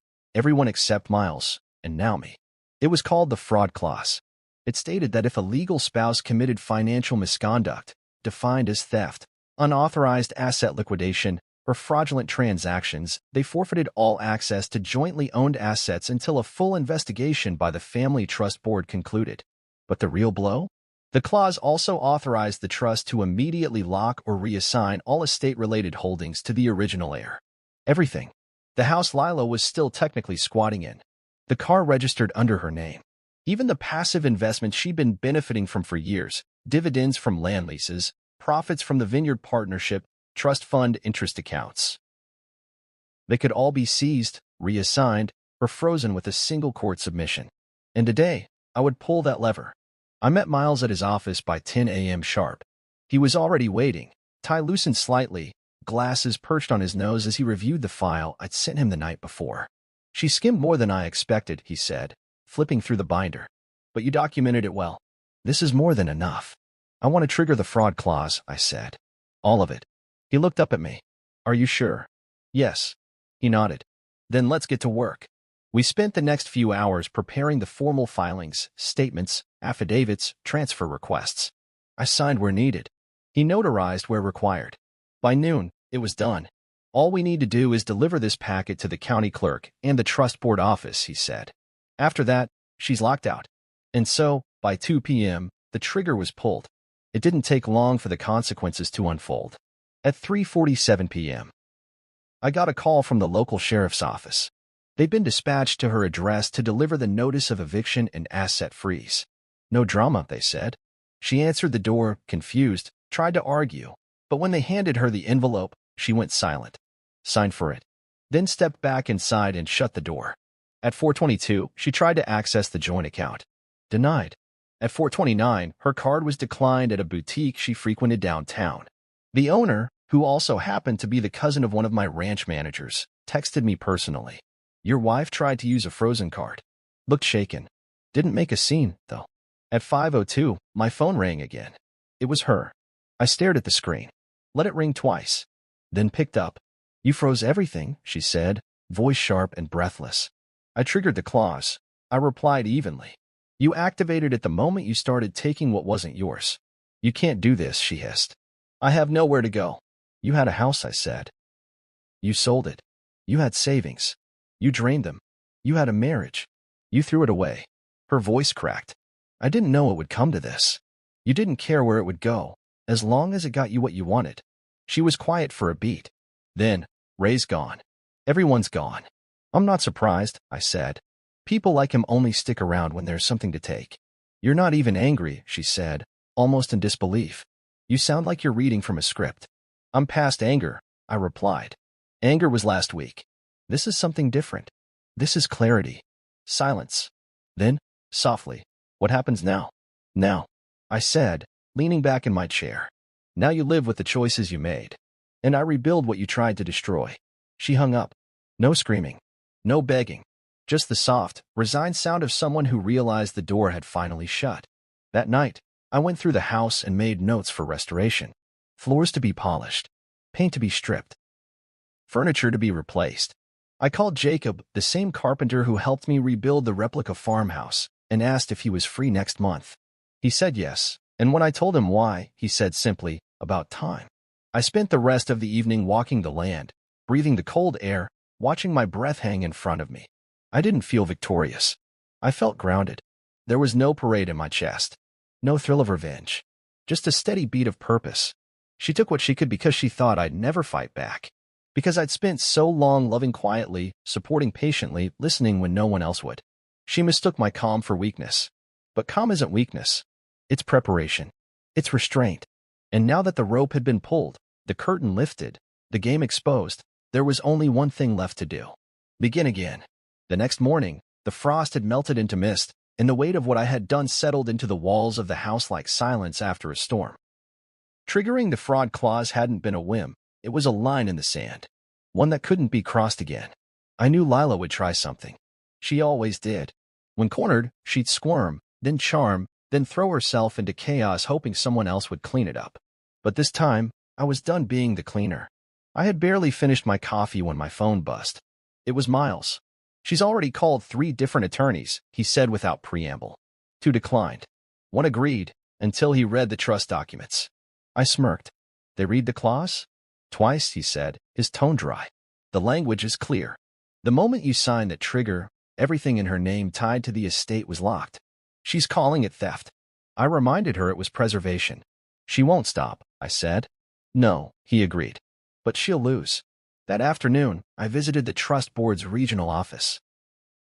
except Miles, and now me. It was called the fraud clause. It stated that if a legal spouse committed financial misconduct, defined as theft, unauthorized asset liquidation, or fraudulent transactions, they forfeited all access to jointly owned assets until a full investigation by the Family Trust Board concluded. But the real blow? The clause also authorized the trust to immediately lock or reassign all estate-related holdings to the original heir. Everything. The house Lila was still technically squatting in. The car registered under her name. Even the passive investments she'd been benefiting from for years, dividends from land leases, profits from the Vineyard Partnership, trust fund interest accounts. They could all be seized, reassigned, or frozen with a single court submission. And today, I would pull that lever. I met Miles at his office by 10 a.m. sharp. He was already waiting, tie loosened slightly, glasses perched on his nose as he reviewed the file I'd sent him the night before. She skimmed more than I expected, he said, flipping through the binder. But you documented it well. This is more than enough. I want to trigger the fraud clause, I said. All of it. He looked up at me. Are you sure? Yes. He nodded. Then let's get to work. We spent the next few hours preparing the formal filings, statements, affidavits, transfer requests. I signed where needed. He notarized where required. By noon, it was done. All we need to do is deliver this packet to the county clerk and the trust board office, he said. After that, she's locked out. And so, by 2 p.m., the trigger was pulled. It didn't take long for the consequences to unfold. At 3:47 p.m., I got a call from the local sheriff's office. They'd been dispatched to her address to deliver the notice of eviction and asset freeze. No drama, they said. She answered the door, confused, tried to argue, but when they handed her the envelope, she went silent. Signed for it. Then stepped back inside and shut the door. At 4:22, she tried to access the joint account. Denied. At 4:29, her card was declined at a boutique she frequented downtown. The owner, who also happened to be the cousin of one of my ranch managers, texted me personally. Your wife tried to use a frozen card. Looked shaken. Didn't make a scene, though. At 5:02, my phone rang again. It was her. I stared at the screen. Let it ring twice. Then picked up. You froze everything, she said, voice sharp and breathless. I triggered the clause. I replied evenly. You activated it the moment you started taking what wasn't yours. You can't do this, she hissed. I have nowhere to go. You had a house, I said. You sold it. You had savings. You drained them. You had a marriage. You threw it away. Her voice cracked. I didn't know it would come to this. You didn't care where it would go, as long as it got you what you wanted. She was quiet for a beat. Then, Ray's gone. Everyone's gone. I'm not surprised, I said. People like him only stick around when there's something to take. You're not even angry, she said, almost in disbelief. You sound like you're reading from a script. I'm past anger, I replied. Anger was last week. This is something different. This is clarity. Silence. Then, softly, what happens now? Now, I said, leaning back in my chair. Now you live with the choices you made. And I rebuild what you tried to destroy. She hung up. No screaming. No begging. Just the soft, resigned sound of someone who realized the door had finally shut. That night, I went through the house and made notes for restoration. Floors to be polished. Paint to be stripped. Furniture to be replaced. I called Jacob, the same carpenter who helped me rebuild the replica farmhouse, and asked if he was free next month. He said yes, and when I told him why, he said simply, about time. I spent the rest of the evening walking the land, breathing the cold air, watching my breath hang in front of me. I didn't feel victorious. I felt grounded. There was no parade in my chest. No thrill of revenge. Just a steady beat of purpose. She took what she could because she thought I'd never fight back. Because I'd spent so long loving quietly, supporting patiently, listening when no one else would. She mistook my calm for weakness. But calm isn't weakness. It's preparation. It's restraint. And now that the rope had been pulled, the curtain lifted, the game exposed, there was only one thing left to do. Begin again. The next morning, the frost had melted into mist, and the weight of what I had done settled into the walls of the house like silence after a storm. Triggering the fraud clause hadn't been a whim. It was a line in the sand. One that couldn't be crossed again. I knew Lila would try something. She always did. When cornered, she'd squirm, then charm, then throw herself into chaos hoping someone else would clean it up. But this time, I was done being the cleaner. I had barely finished my coffee when my phone buzzed. It was Miles. She's already called 3 different attorneys, he said without preamble. 2 declined. 1 agreed, until he read the trust documents. I smirked. They read the clause? Twice, he said, his tone dry. The language is clear. The moment you sign that trigger, everything in her name tied to the estate was locked. She's calling it theft. I reminded her it was preservation. She won't stop, I said. No, he agreed. But she'll lose. That afternoon, I visited the Trust Board's regional office.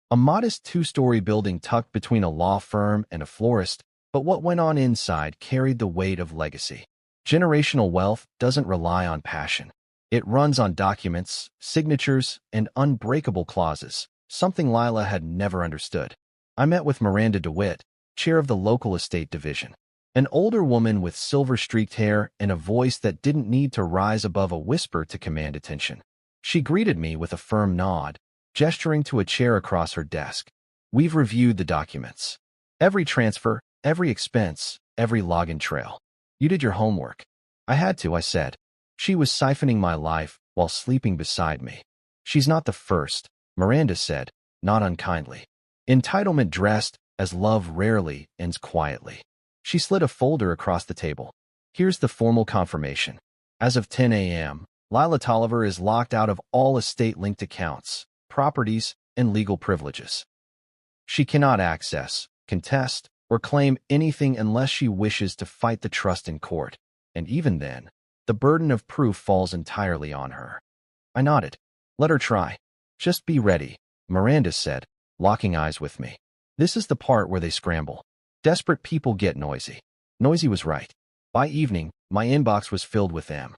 A modest 2-story building tucked between a law firm and a florist, but what went on inside carried the weight of legacy. Generational wealth doesn't rely on passion. It runs on documents, signatures, and unbreakable clauses, something Lila had never understood. I met with Miranda DeWitt, chair of the local estate division. An older woman with silver-streaked hair and a voice that didn't need to rise above a whisper to command attention. She greeted me with a firm nod, gesturing to a chair across her desk. We've reviewed the documents. Every transfer, every expense, every login trail. You did your homework. I had to, I said. She was siphoning my life while sleeping beside me. She's not the first, Miranda said, not unkindly. Entitlement dressed as love rarely ends quietly. She slid a folder across the table. Here's the formal confirmation. As of 10 a.m., Lila Tolliver is locked out of all estate-linked accounts, properties, and legal privileges. She cannot access, contest, or claim anything unless she wishes to fight the trust in court, and even then, the burden of proof falls entirely on her. I nodded. Let her try. Just be ready, Miranda said, locking eyes with me. This is the part where they scramble. Desperate people get noisy. Noisy was right. By evening, my inbox was filled with them.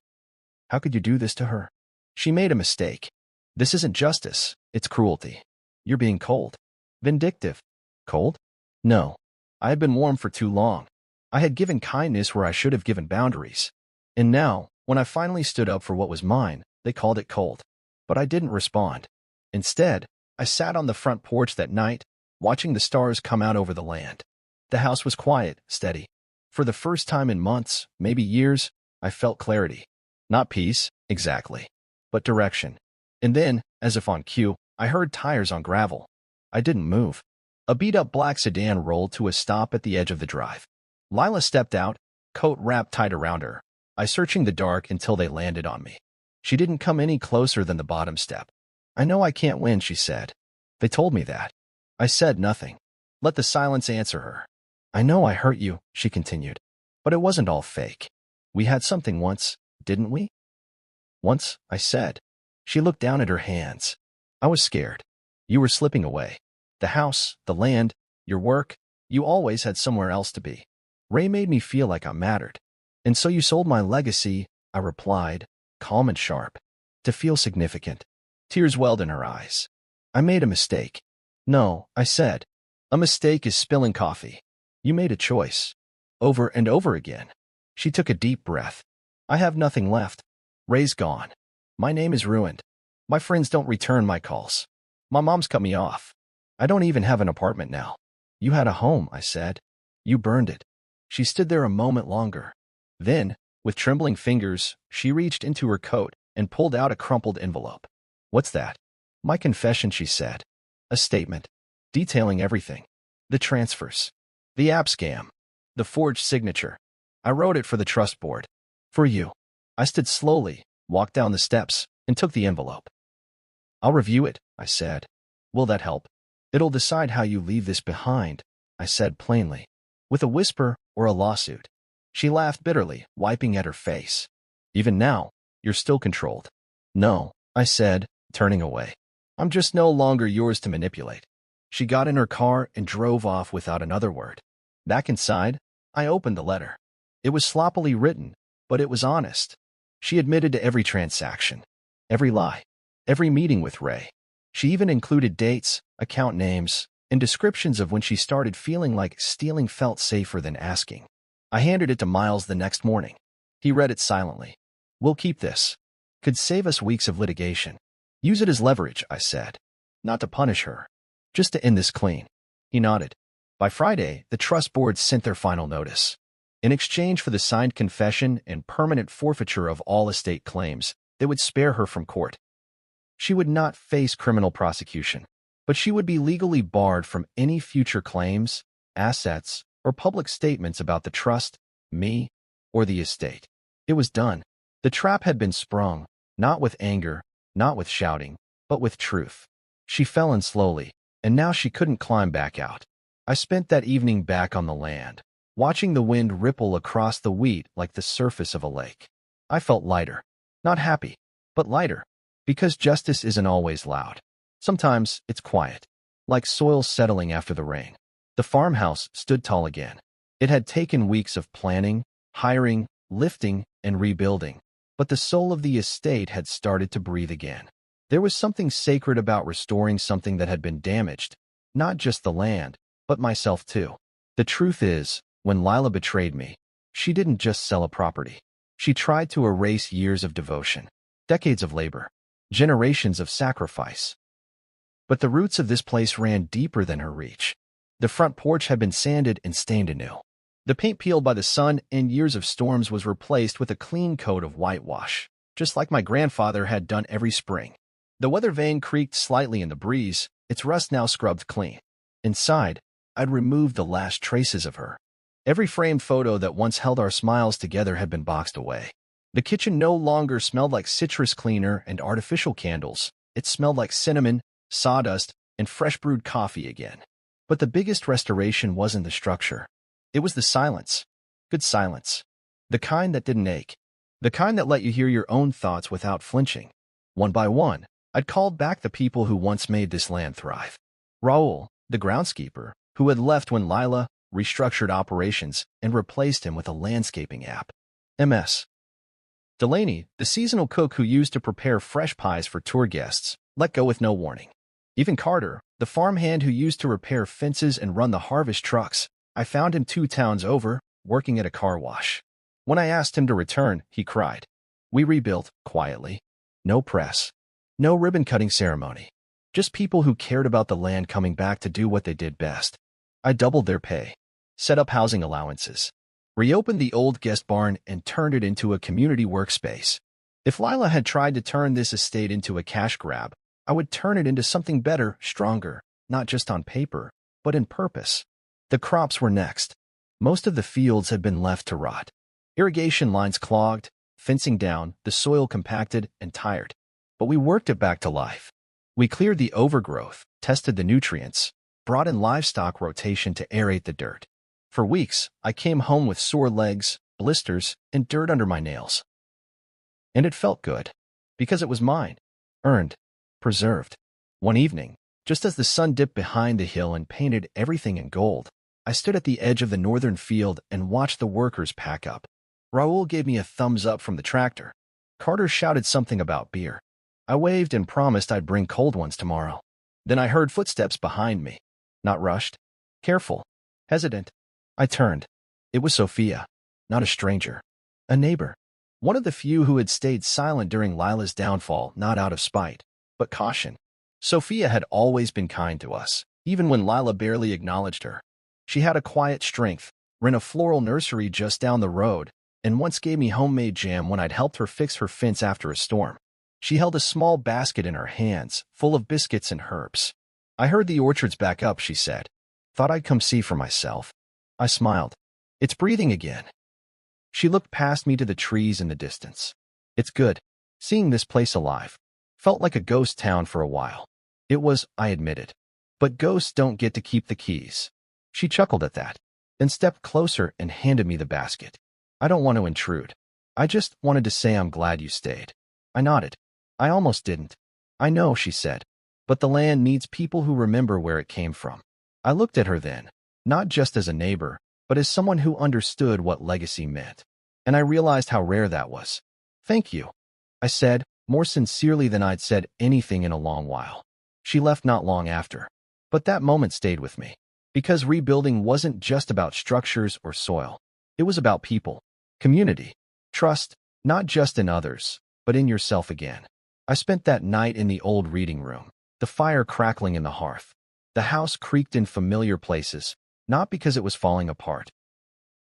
How could you do this to her? She made a mistake. This isn't justice, it's cruelty. You're being cold. Vindictive. Cold? No. I had been warm for too long. I had given kindness where I should have given boundaries. And now, when I finally stood up for what was mine, they called it cold. But I didn't respond. Instead, I sat on the front porch that night, watching the stars come out over the land. The house was quiet, steady. For the first time in months, maybe years, I felt clarity. Not peace, exactly, but direction. And then, as if on cue, I heard tires on gravel. I didn't move. A beat-up black sedan rolled to a stop at the edge of the drive. Lila stepped out, coat wrapped tight around her. I searching the dark until they landed on me. She didn't come any closer than the bottom step. I know I can't win, she said. They told me that. I said nothing. Let the silence answer her. I know I hurt you, she continued. But it wasn't all fake. We had something once, didn't we? Once, I said. She looked down at her hands. I was scared. You were slipping away. The house, the land, your work, you always had somewhere else to be. Ray made me feel like I mattered. And so you sold my legacy, I replied, calm and sharp, to feel significant. Tears welled in her eyes. I made a mistake. No, I said. A mistake is spilling coffee. You made a choice. Over and over again. She took a deep breath. I have nothing left. Ray's gone. My name is ruined. My friends don't return my calls. My mom's cut me off. I don't even have an apartment now. You had a home, I said. You burned it. She stood there a moment longer. Then, with trembling fingers, she reached into her coat and pulled out a crumpled envelope. What's that? My confession, she said. A statement. Detailing everything. The transfers. The app scam. The forged signature. I wrote it for the trust board. For you. I stood slowly, walked down the steps, and took the envelope. I'll review it, I said. Will that help? It'll decide how you leave this behind, I said plainly. With a whisper or a lawsuit. She laughed bitterly, wiping at her face. Even now, you're still controlled. No, I said, turning away. I'm just no longer yours to manipulate. She got in her car and drove off without another word. Back inside, I opened the letter. It was sloppily written, but it was honest. She admitted to every transaction, every lie, every meeting with Ray. She even included dates, account names, and descriptions of when she started feeling like stealing felt safer than asking. I handed it to Miles the next morning. He read it silently. We'll keep this. Could save us weeks of litigation. Use it as leverage, I said. Not to punish her. Just to end this clean. He nodded. By Friday, the trust board sent their final notice. In exchange for the signed confession and permanent forfeiture of all estate claims, they would spare her from court. She would not face criminal prosecution, but she would be legally barred from any future claims, assets, or public statements about the trust, me, or the estate. It was done. The trap had been sprung, not with anger, not with shouting, but with truth. She fell in slowly, and now she couldn't climb back out. I spent that evening back on the land, watching the wind ripple across the wheat like the surface of a lake. I felt lighter. Not happy, but lighter. Because justice isn't always loud. Sometimes it's quiet, like soil settling after the rain. The farmhouse stood tall again. It had taken weeks of planning, hiring, lifting, and rebuilding, but the soul of the estate had started to breathe again. There was something sacred about restoring something that had been damaged, not just the land, but myself too. The truth is, when Lila betrayed me, she didn't just sell a property. She tried to erase years of devotion, decades of labor, generations of sacrifice. But the roots of this place ran deeper than her reach. The front porch had been sanded and stained anew. The paint peeled by the sun and years of storms was replaced with a clean coat of whitewash, just like my grandfather had done every spring. The weather vane creaked slightly in the breeze, its rust now scrubbed clean. Inside, I'd removed the last traces of her. Every framed photo that once held our smiles together had been boxed away. The kitchen no longer smelled like citrus cleaner and artificial candles. It smelled like cinnamon, sawdust, and fresh brewed coffee again. But the biggest restoration wasn't the structure. It was the silence. Good silence. The kind that didn't ache. The kind that let you hear your own thoughts without flinching. One by one, I'd called back the people who once made this land thrive. Raul, the groundskeeper, who had left when Lila restructured operations and replaced him with a landscaping app. MS. Delaney, the seasonal cook who used to prepare fresh pies for tour guests, let go with no warning. Even Carter, the farmhand who used to repair fences and run the harvest trucks, I found him 2 towns over, working at a car wash. When I asked him to return, he cried. We rebuilt, quietly. No press. No ribbon-cutting ceremony. Just people who cared about the land coming back to do what they did best. I doubled their pay, set up housing allowances, reopened the old guest barn and turned it into a community workspace. If Lila had tried to turn this estate into a cash grab, I would turn it into something better, stronger, not just on paper, but in purpose. The crops were next. Most of the fields had been left to rot. Irrigation lines clogged, fencing down, the soil compacted and tired. But we worked it back to life. We cleared the overgrowth, tested the nutrients, brought in livestock rotation to aerate the dirt. For weeks, I came home with sore legs, blisters, and dirt under my nails. And it felt good, because it was mine, earned, preserved. One evening, Just as the sun dipped behind the hill and painted everything in gold, I stood at the edge of the northern field and watched the workers pack up. Raoul gave me a thumbs up from the tractor. Carter shouted something about beer. I waved and promised I'd bring cold ones tomorrow. Then I heard footsteps behind me. Not rushed. Careful. Hesitant. I turned. It was Sophia. Not a stranger. A neighbor. One of the few who had stayed silent during Lila's downfall, not out of spite, but caution. Sophia had always been kind to us, even when Lila barely acknowledged her. She had a quiet strength, ran a floral nursery just down the road, and once gave me homemade jam when I'd helped her fix her fence after a storm. She held a small basket in her hands, full of biscuits and herbs. I heard the orchard's back up, she said. Thought I'd come see for myself. I smiled. It's breathing again. She looked past me to the trees in the distance. It's good. Seeing this place alive. Felt like a ghost town for a while. It was, I admitted. But ghosts don't get to keep the keys. She chuckled at that, then stepped closer and handed me the basket. I don't want to intrude. I just wanted to say I'm glad you stayed. I nodded. I almost didn't. I know, she said. But the land needs people who remember where it came from. I looked at her then, not just as a neighbor, but as someone who understood what legacy meant. And I realized how rare that was. Thank you, I said, more sincerely than I'd said anything in a long while. She left not long after. But that moment stayed with me. Because rebuilding wasn't just about structures or soil. It was about people, community, trust, not just in others, but in yourself again. I spent that night in the old reading room, the fire crackling in the hearth. The house creaked in familiar places, not because it was falling apart,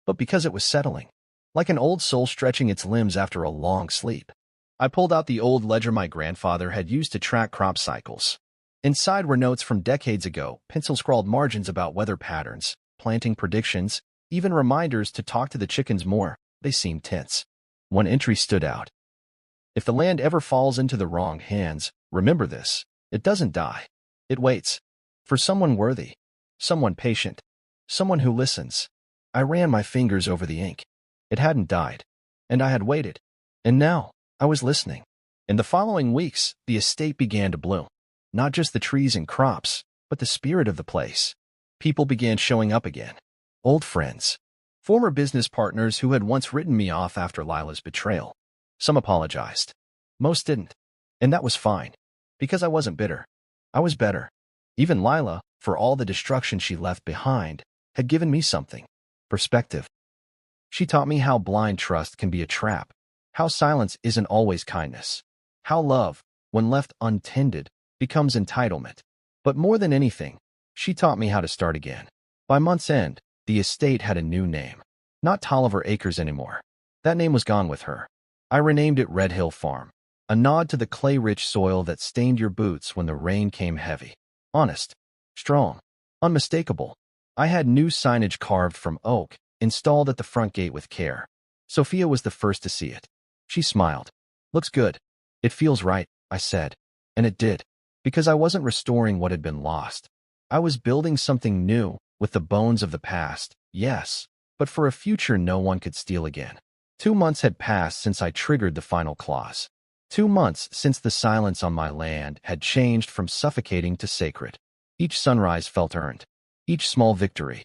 but because it was settling, like an old soul stretching its limbs after a long sleep. I pulled out the old ledger my grandfather had used to track crop cycles. Inside were notes from decades ago, pencil-scrawled margins about weather patterns, planting predictions, even reminders to talk to the chickens more. They seemed tense. One entry stood out. If the land ever falls into the wrong hands, remember this. It doesn't die. It waits. For someone worthy. Someone patient. Someone who listens. I ran my fingers over the ink. It hadn't died. And I had waited. And now, I was listening. In the following weeks, the estate began to bloom. Not just the trees and crops, but the spirit of the place. People began showing up again. Old friends. Former business partners who had once written me off after Lila's betrayal. Some apologized. Most didn't. And that was fine. Because I wasn't bitter. I was better. Even Lila, for all the destruction she left behind, had given me something. Perspective. She taught me how blind trust can be a trap. How silence isn't always kindness. How love, when left untended, becomes entitlement. But more than anything, she taught me how to start again. By month's end, the estate had a new name. Not Tolliver Acres anymore. That name was gone with her. I renamed it Red Hill Farm, a nod to the clay-rich soil that stained your boots when the rain came heavy. Honest, strong, unmistakable. I had new signage carved from oak, installed at the front gate with care. Sophia was the first to see it. She smiled. Looks good. It feels right, I said. And it did. Because I wasn't restoring what had been lost. I was building something new, with the bones of the past, yes, but for a future no one could steal again. 2 months had passed since I triggered the final clause. 2 months since the silence on my land had changed from suffocating to sacred. Each sunrise felt earned. Each small victory.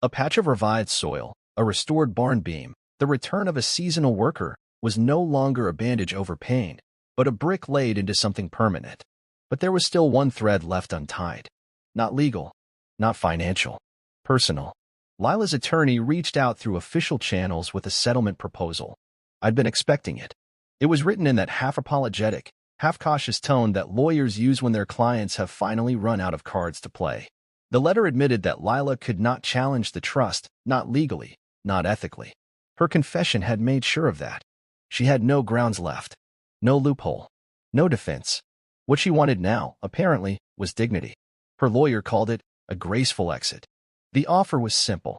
A patch of revived soil, a restored barn beam, the return of a seasonal worker was no longer a bandage over pain, but a brick laid into something permanent. But there was still one thread left untied. Not legal, not financial, personal. Lila's attorney reached out through official channels with a settlement proposal. I'd been expecting it. It was written in that half-apologetic, half-cautious tone that lawyers use when their clients have finally run out of cards to play. The letter admitted that Lila could not challenge the trust, not legally, not ethically. Her confession had made sure of that. She had no grounds left. No loophole. No defense. What she wanted now, apparently, was dignity. Her lawyer called it a graceful exit. The offer was simple.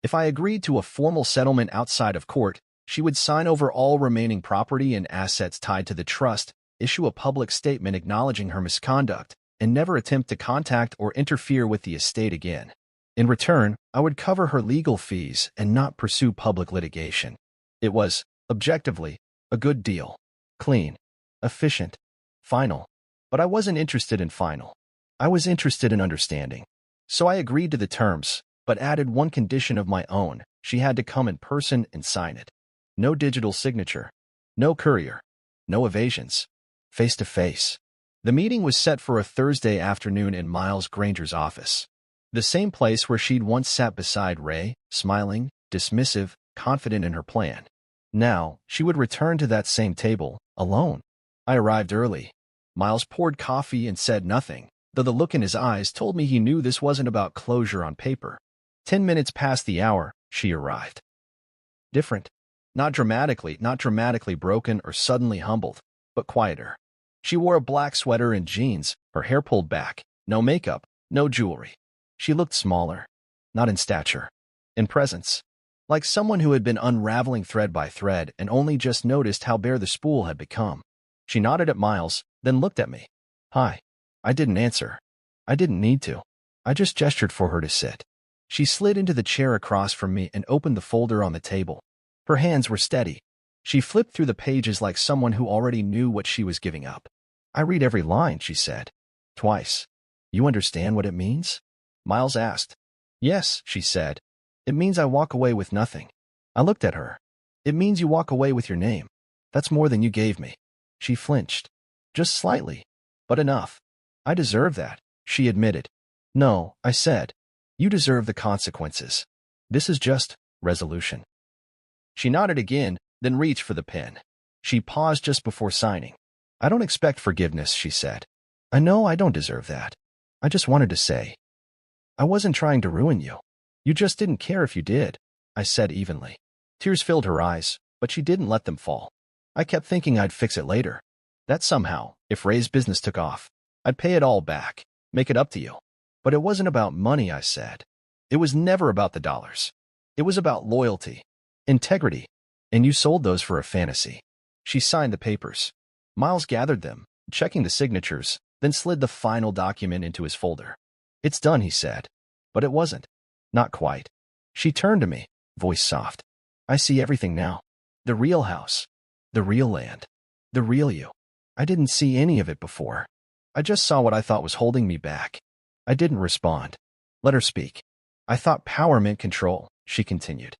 If I agreed to a formal settlement outside of court, she would sign over all remaining property and assets tied to the trust, issue a public statement acknowledging her misconduct, and never attempt to contact or interfere with the estate again. In return, I would cover her legal fees and not pursue public litigation. It was, objectively, a good deal. Clean. Efficient. Final. But I wasn't interested in final. I was interested in understanding. So I agreed to the terms, but added one condition of my own. She had to come in person and sign it. No digital signature. No courier. No evasions. Face to face. The meeting was set for a Thursday afternoon in Miles Granger's office. The same place where she'd once sat beside Ray, smiling, dismissive, confident in her plan. Now, she would return to that same table, alone. I arrived early. Miles poured coffee and said nothing, though the look in his eyes told me he knew this wasn't about closure on paper. 10 minutes past the hour, she arrived. Different. Not dramatically broken or suddenly humbled, but quieter. She wore a black sweater and jeans, her hair pulled back, no makeup, no jewelry. She looked smaller, not in stature, in presence, like someone who had been unraveling thread by thread and only just noticed how bare the spool had become. She nodded at Miles, then looked at me. Hi. I didn't answer. I didn't need to. I just gestured for her to sit. She slid into the chair across from me and opened the folder on the table. Her hands were steady. She flipped through the pages like someone who already knew what she was giving up. I read every line, she said. Twice. You understand what it means? Miles asked. Yes, she said. It means I walk away with nothing. I looked at her. It means you walk away with your name. That's more than you gave me. She flinched. Just slightly. But enough. I deserve that, she admitted. No, I said. You deserve the consequences. This is just resolution. She nodded again, then reached for the pen. She paused just before signing. I don't expect forgiveness, she said. I know I don't deserve that. I just wanted to say. I wasn't trying to ruin you. You just didn't care if you did, I said evenly. Tears filled her eyes, but she didn't let them fall. I kept thinking I'd fix it later. That somehow, if Ray's business took off, I'd pay it all back, make it up to you. But it wasn't about money, I said. It was never about the dollars. It was about loyalty, integrity, and you sold those for a fantasy. She signed the papers. Miles gathered them, checking the signatures, then slid the final document into his folder. It's done, he said. But it wasn't. Not quite. She turned to me, voice soft. I see everything now. The real house. The real land. The real you. I didn't see any of it before. I just saw what I thought was holding me back. I didn't respond. Let her speak. I thought power meant control, she continued.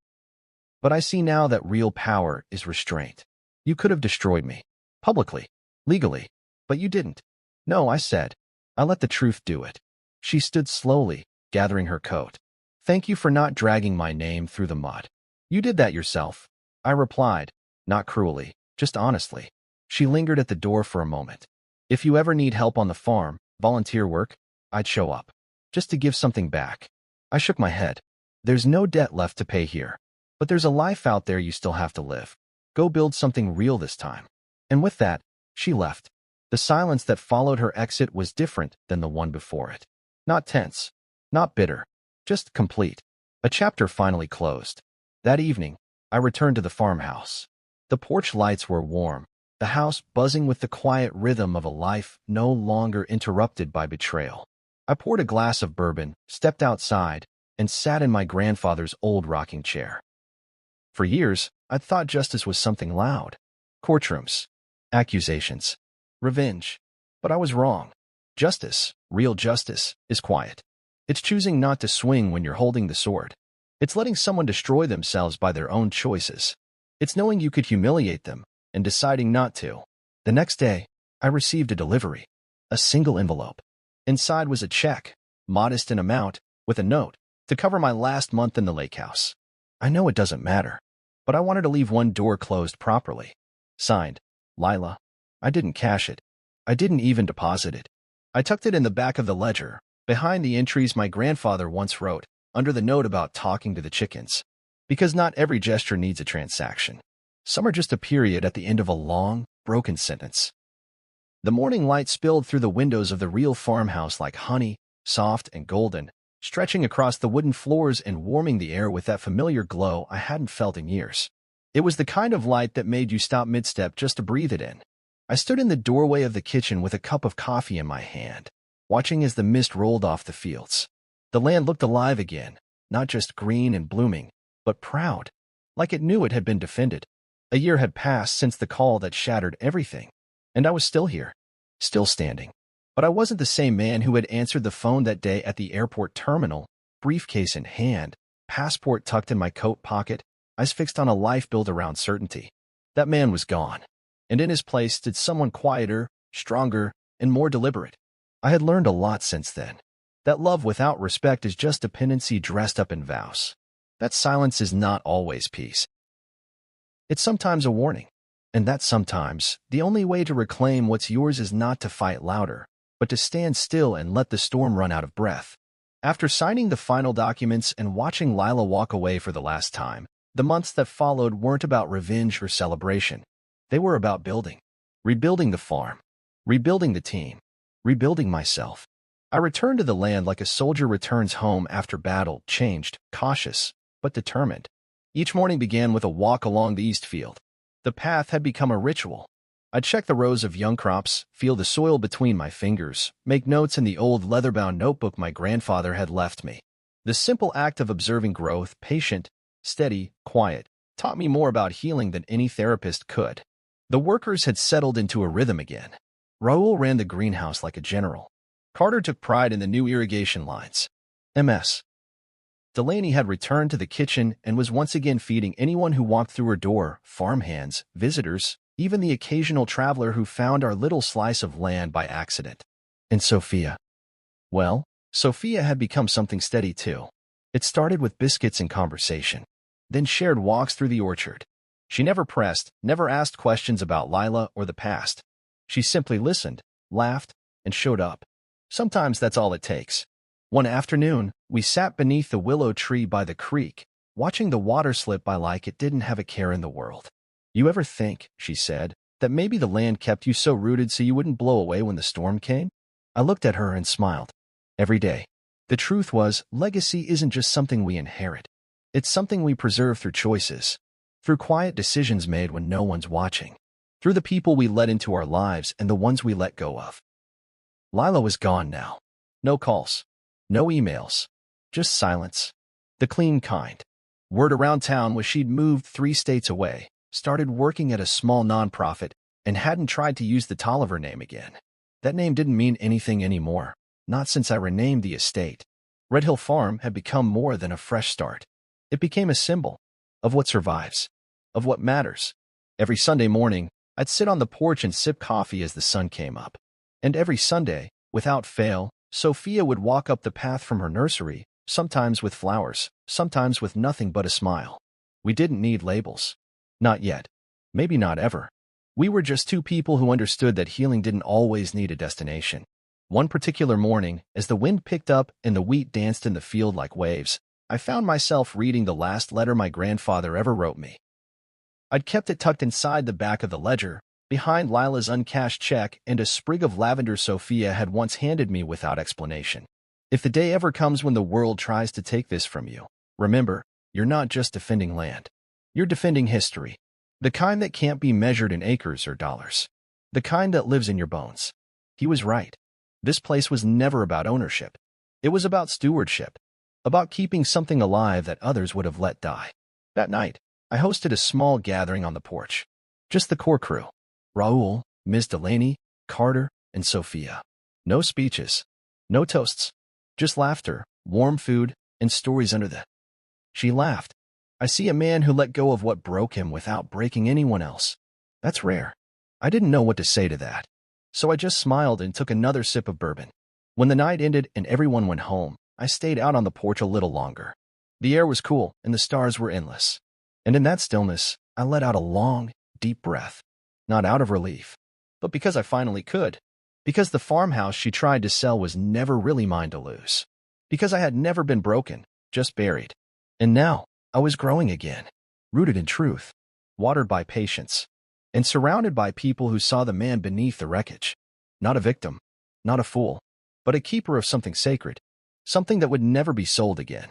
But I see now that real power is restraint. You could have destroyed me. Publicly. Legally. But you didn't. No, I said. I let the truth do it. She stood slowly, gathering her coat. Thank you for not dragging my name through the mud. You did that yourself. I replied, not cruelly, just honestly. She lingered at the door for a moment. If you ever need help on the farm, volunteer work, I'd show up. Just to give something back. I shook my head. There's no debt left to pay here. But there's a life out there you still have to live. Go build something real this time. And with that, she left. The silence that followed her exit was different than the one before it. Not tense. Not bitter. Just complete. A chapter finally closed. That evening, I returned to the farmhouse. The porch lights were warm, the house buzzing with the quiet rhythm of a life no longer interrupted by betrayal. I poured a glass of bourbon, stepped outside, and sat in my grandfather's old rocking chair. For years, I'd thought justice was something loud. Courtrooms, accusations, revenge. But I was wrong. Justice, real justice, is quiet. It's choosing not to swing when you're holding the sword. It's letting someone destroy themselves by their own choices. It's knowing you could humiliate them and deciding not to. The next day, I received a delivery. A single envelope. Inside was a check, modest in amount, with a note, to cover my last month in the lake house. I know it doesn't matter, but I wanted to leave one door closed properly. Signed, Lila. I didn't cash it. I didn't even deposit it. I tucked it in the back of the ledger, behind the entries my grandfather once wrote, under the note about talking to the chickens. Because not every gesture needs a transaction. Some are just a period at the end of a long, broken sentence. The morning light spilled through the windows of the real farmhouse like honey, soft and golden, stretching across the wooden floors and warming the air with that familiar glow I hadn't felt in years. It was the kind of light that made you stop mid-step just to breathe it in. I stood in the doorway of the kitchen with a cup of coffee in my hand, watching as the mist rolled off the fields. The land looked alive again, not just green and blooming, but proud, like it knew it had been defended. A year had passed since the call that shattered everything, and I was still here, still standing. But I wasn't the same man who had answered the phone that day at the airport terminal, briefcase in hand, passport tucked in my coat pocket, eyes fixed on a life built around certainty. That man was gone, and in his place stood someone quieter, stronger, and more deliberate. I had learned a lot since then. That love without respect is just dependency dressed up in vows. That silence is not always peace. It's sometimes a warning, and that sometimes the only way to reclaim what's yours is not to fight louder, but to stand still and let the storm run out of breath. After signing the final documents and watching Lila walk away for the last time, the months that followed weren't about revenge or celebration. They were about building. Rebuilding the farm. Rebuilding the team. Rebuilding myself. I returned to the land like a soldier returns home after battle, changed, cautious, but determined. Each morning began with a walk along the east field. The path had become a ritual. I'd check the rows of young crops, feel the soil between my fingers, make notes in the old leather-bound notebook my grandfather had left me. The simple act of observing growth, patient, steady, quiet, taught me more about healing than any therapist could. The workers had settled into a rhythm again. Raoul ran the greenhouse like a general. Carter took pride in the new irrigation lines. Ms. Delaney had returned to the kitchen and was once again feeding anyone who walked through her door, farmhands, visitors, even the occasional traveler who found our little slice of land by accident. And Sophia? Well, Sophia had become something steady too. It started with biscuits and conversation, then shared walks through the orchard. She never pressed, never asked questions about Lila or the past. She simply listened, laughed, and showed up. Sometimes that's all it takes. One afternoon, we sat beneath the willow tree by the creek, watching the water slip by like it didn't have a care in the world. You ever think, she said, that maybe the land kept you so rooted so you wouldn't blow away when the storm came? I looked at her and smiled. Every day. The truth was, legacy isn't just something we inherit. It's something we preserve through choices, through quiet decisions made when no one's watching, through the people we let into our lives and the ones we let go of. Lila was gone now. No calls. No emails. Just silence. The clean kind. Word around town was she'd moved 3 states away, started working at a small nonprofit, and hadn't tried to use the Tolliver name again. That name didn't mean anything anymore, not since I renamed the estate. Red Hill Farm had become more than a fresh start. It became a symbol of what survives, of what matters. Every Sunday morning, I'd sit on the porch and sip coffee as the sun came up. And every Sunday, without fail, Sophia would walk up the path from her nursery, sometimes with flowers, sometimes with nothing but a smile. We didn't need labels. Not yet. Maybe not ever. We were just 2 people who understood that healing didn't always need a destination. One particular morning, as the wind picked up and the wheat danced in the field like waves, I found myself reading the last letter my grandfather ever wrote me. I'd kept it tucked inside the back of the ledger, behind Lila's uncashed check and a sprig of lavender Sophia had once handed me without explanation. If the day ever comes when the world tries to take this from you, remember, you're not just defending land. You're defending history. The kind that can't be measured in acres or dollars. The kind that lives in your bones. He was right. This place was never about ownership. It was about stewardship. About keeping something alive that others would have let die. That night, I hosted a small gathering on the porch. Just the core crew. Raoul, Ms. Delaney, Carter, and Sophia. No speeches. No toasts. Just laughter, warm food, and stories under the... She laughed. I see a man who let go of what broke him without breaking anyone else. That's rare. I didn't know what to say to that. So I just smiled and took another sip of bourbon. When the night ended and everyone went home, I stayed out on the porch a little longer. The air was cool and the stars were endless. And in that stillness, I let out a long, deep breath. Not out of relief, but because I finally could. Because the farmhouse she tried to sell was never really mine to lose. Because I had never been broken, just buried. And now, I was growing again, rooted in truth, watered by patience, and surrounded by people who saw the man beneath the wreckage. Not a victim, not a fool, but a keeper of something sacred, something that would never be sold again.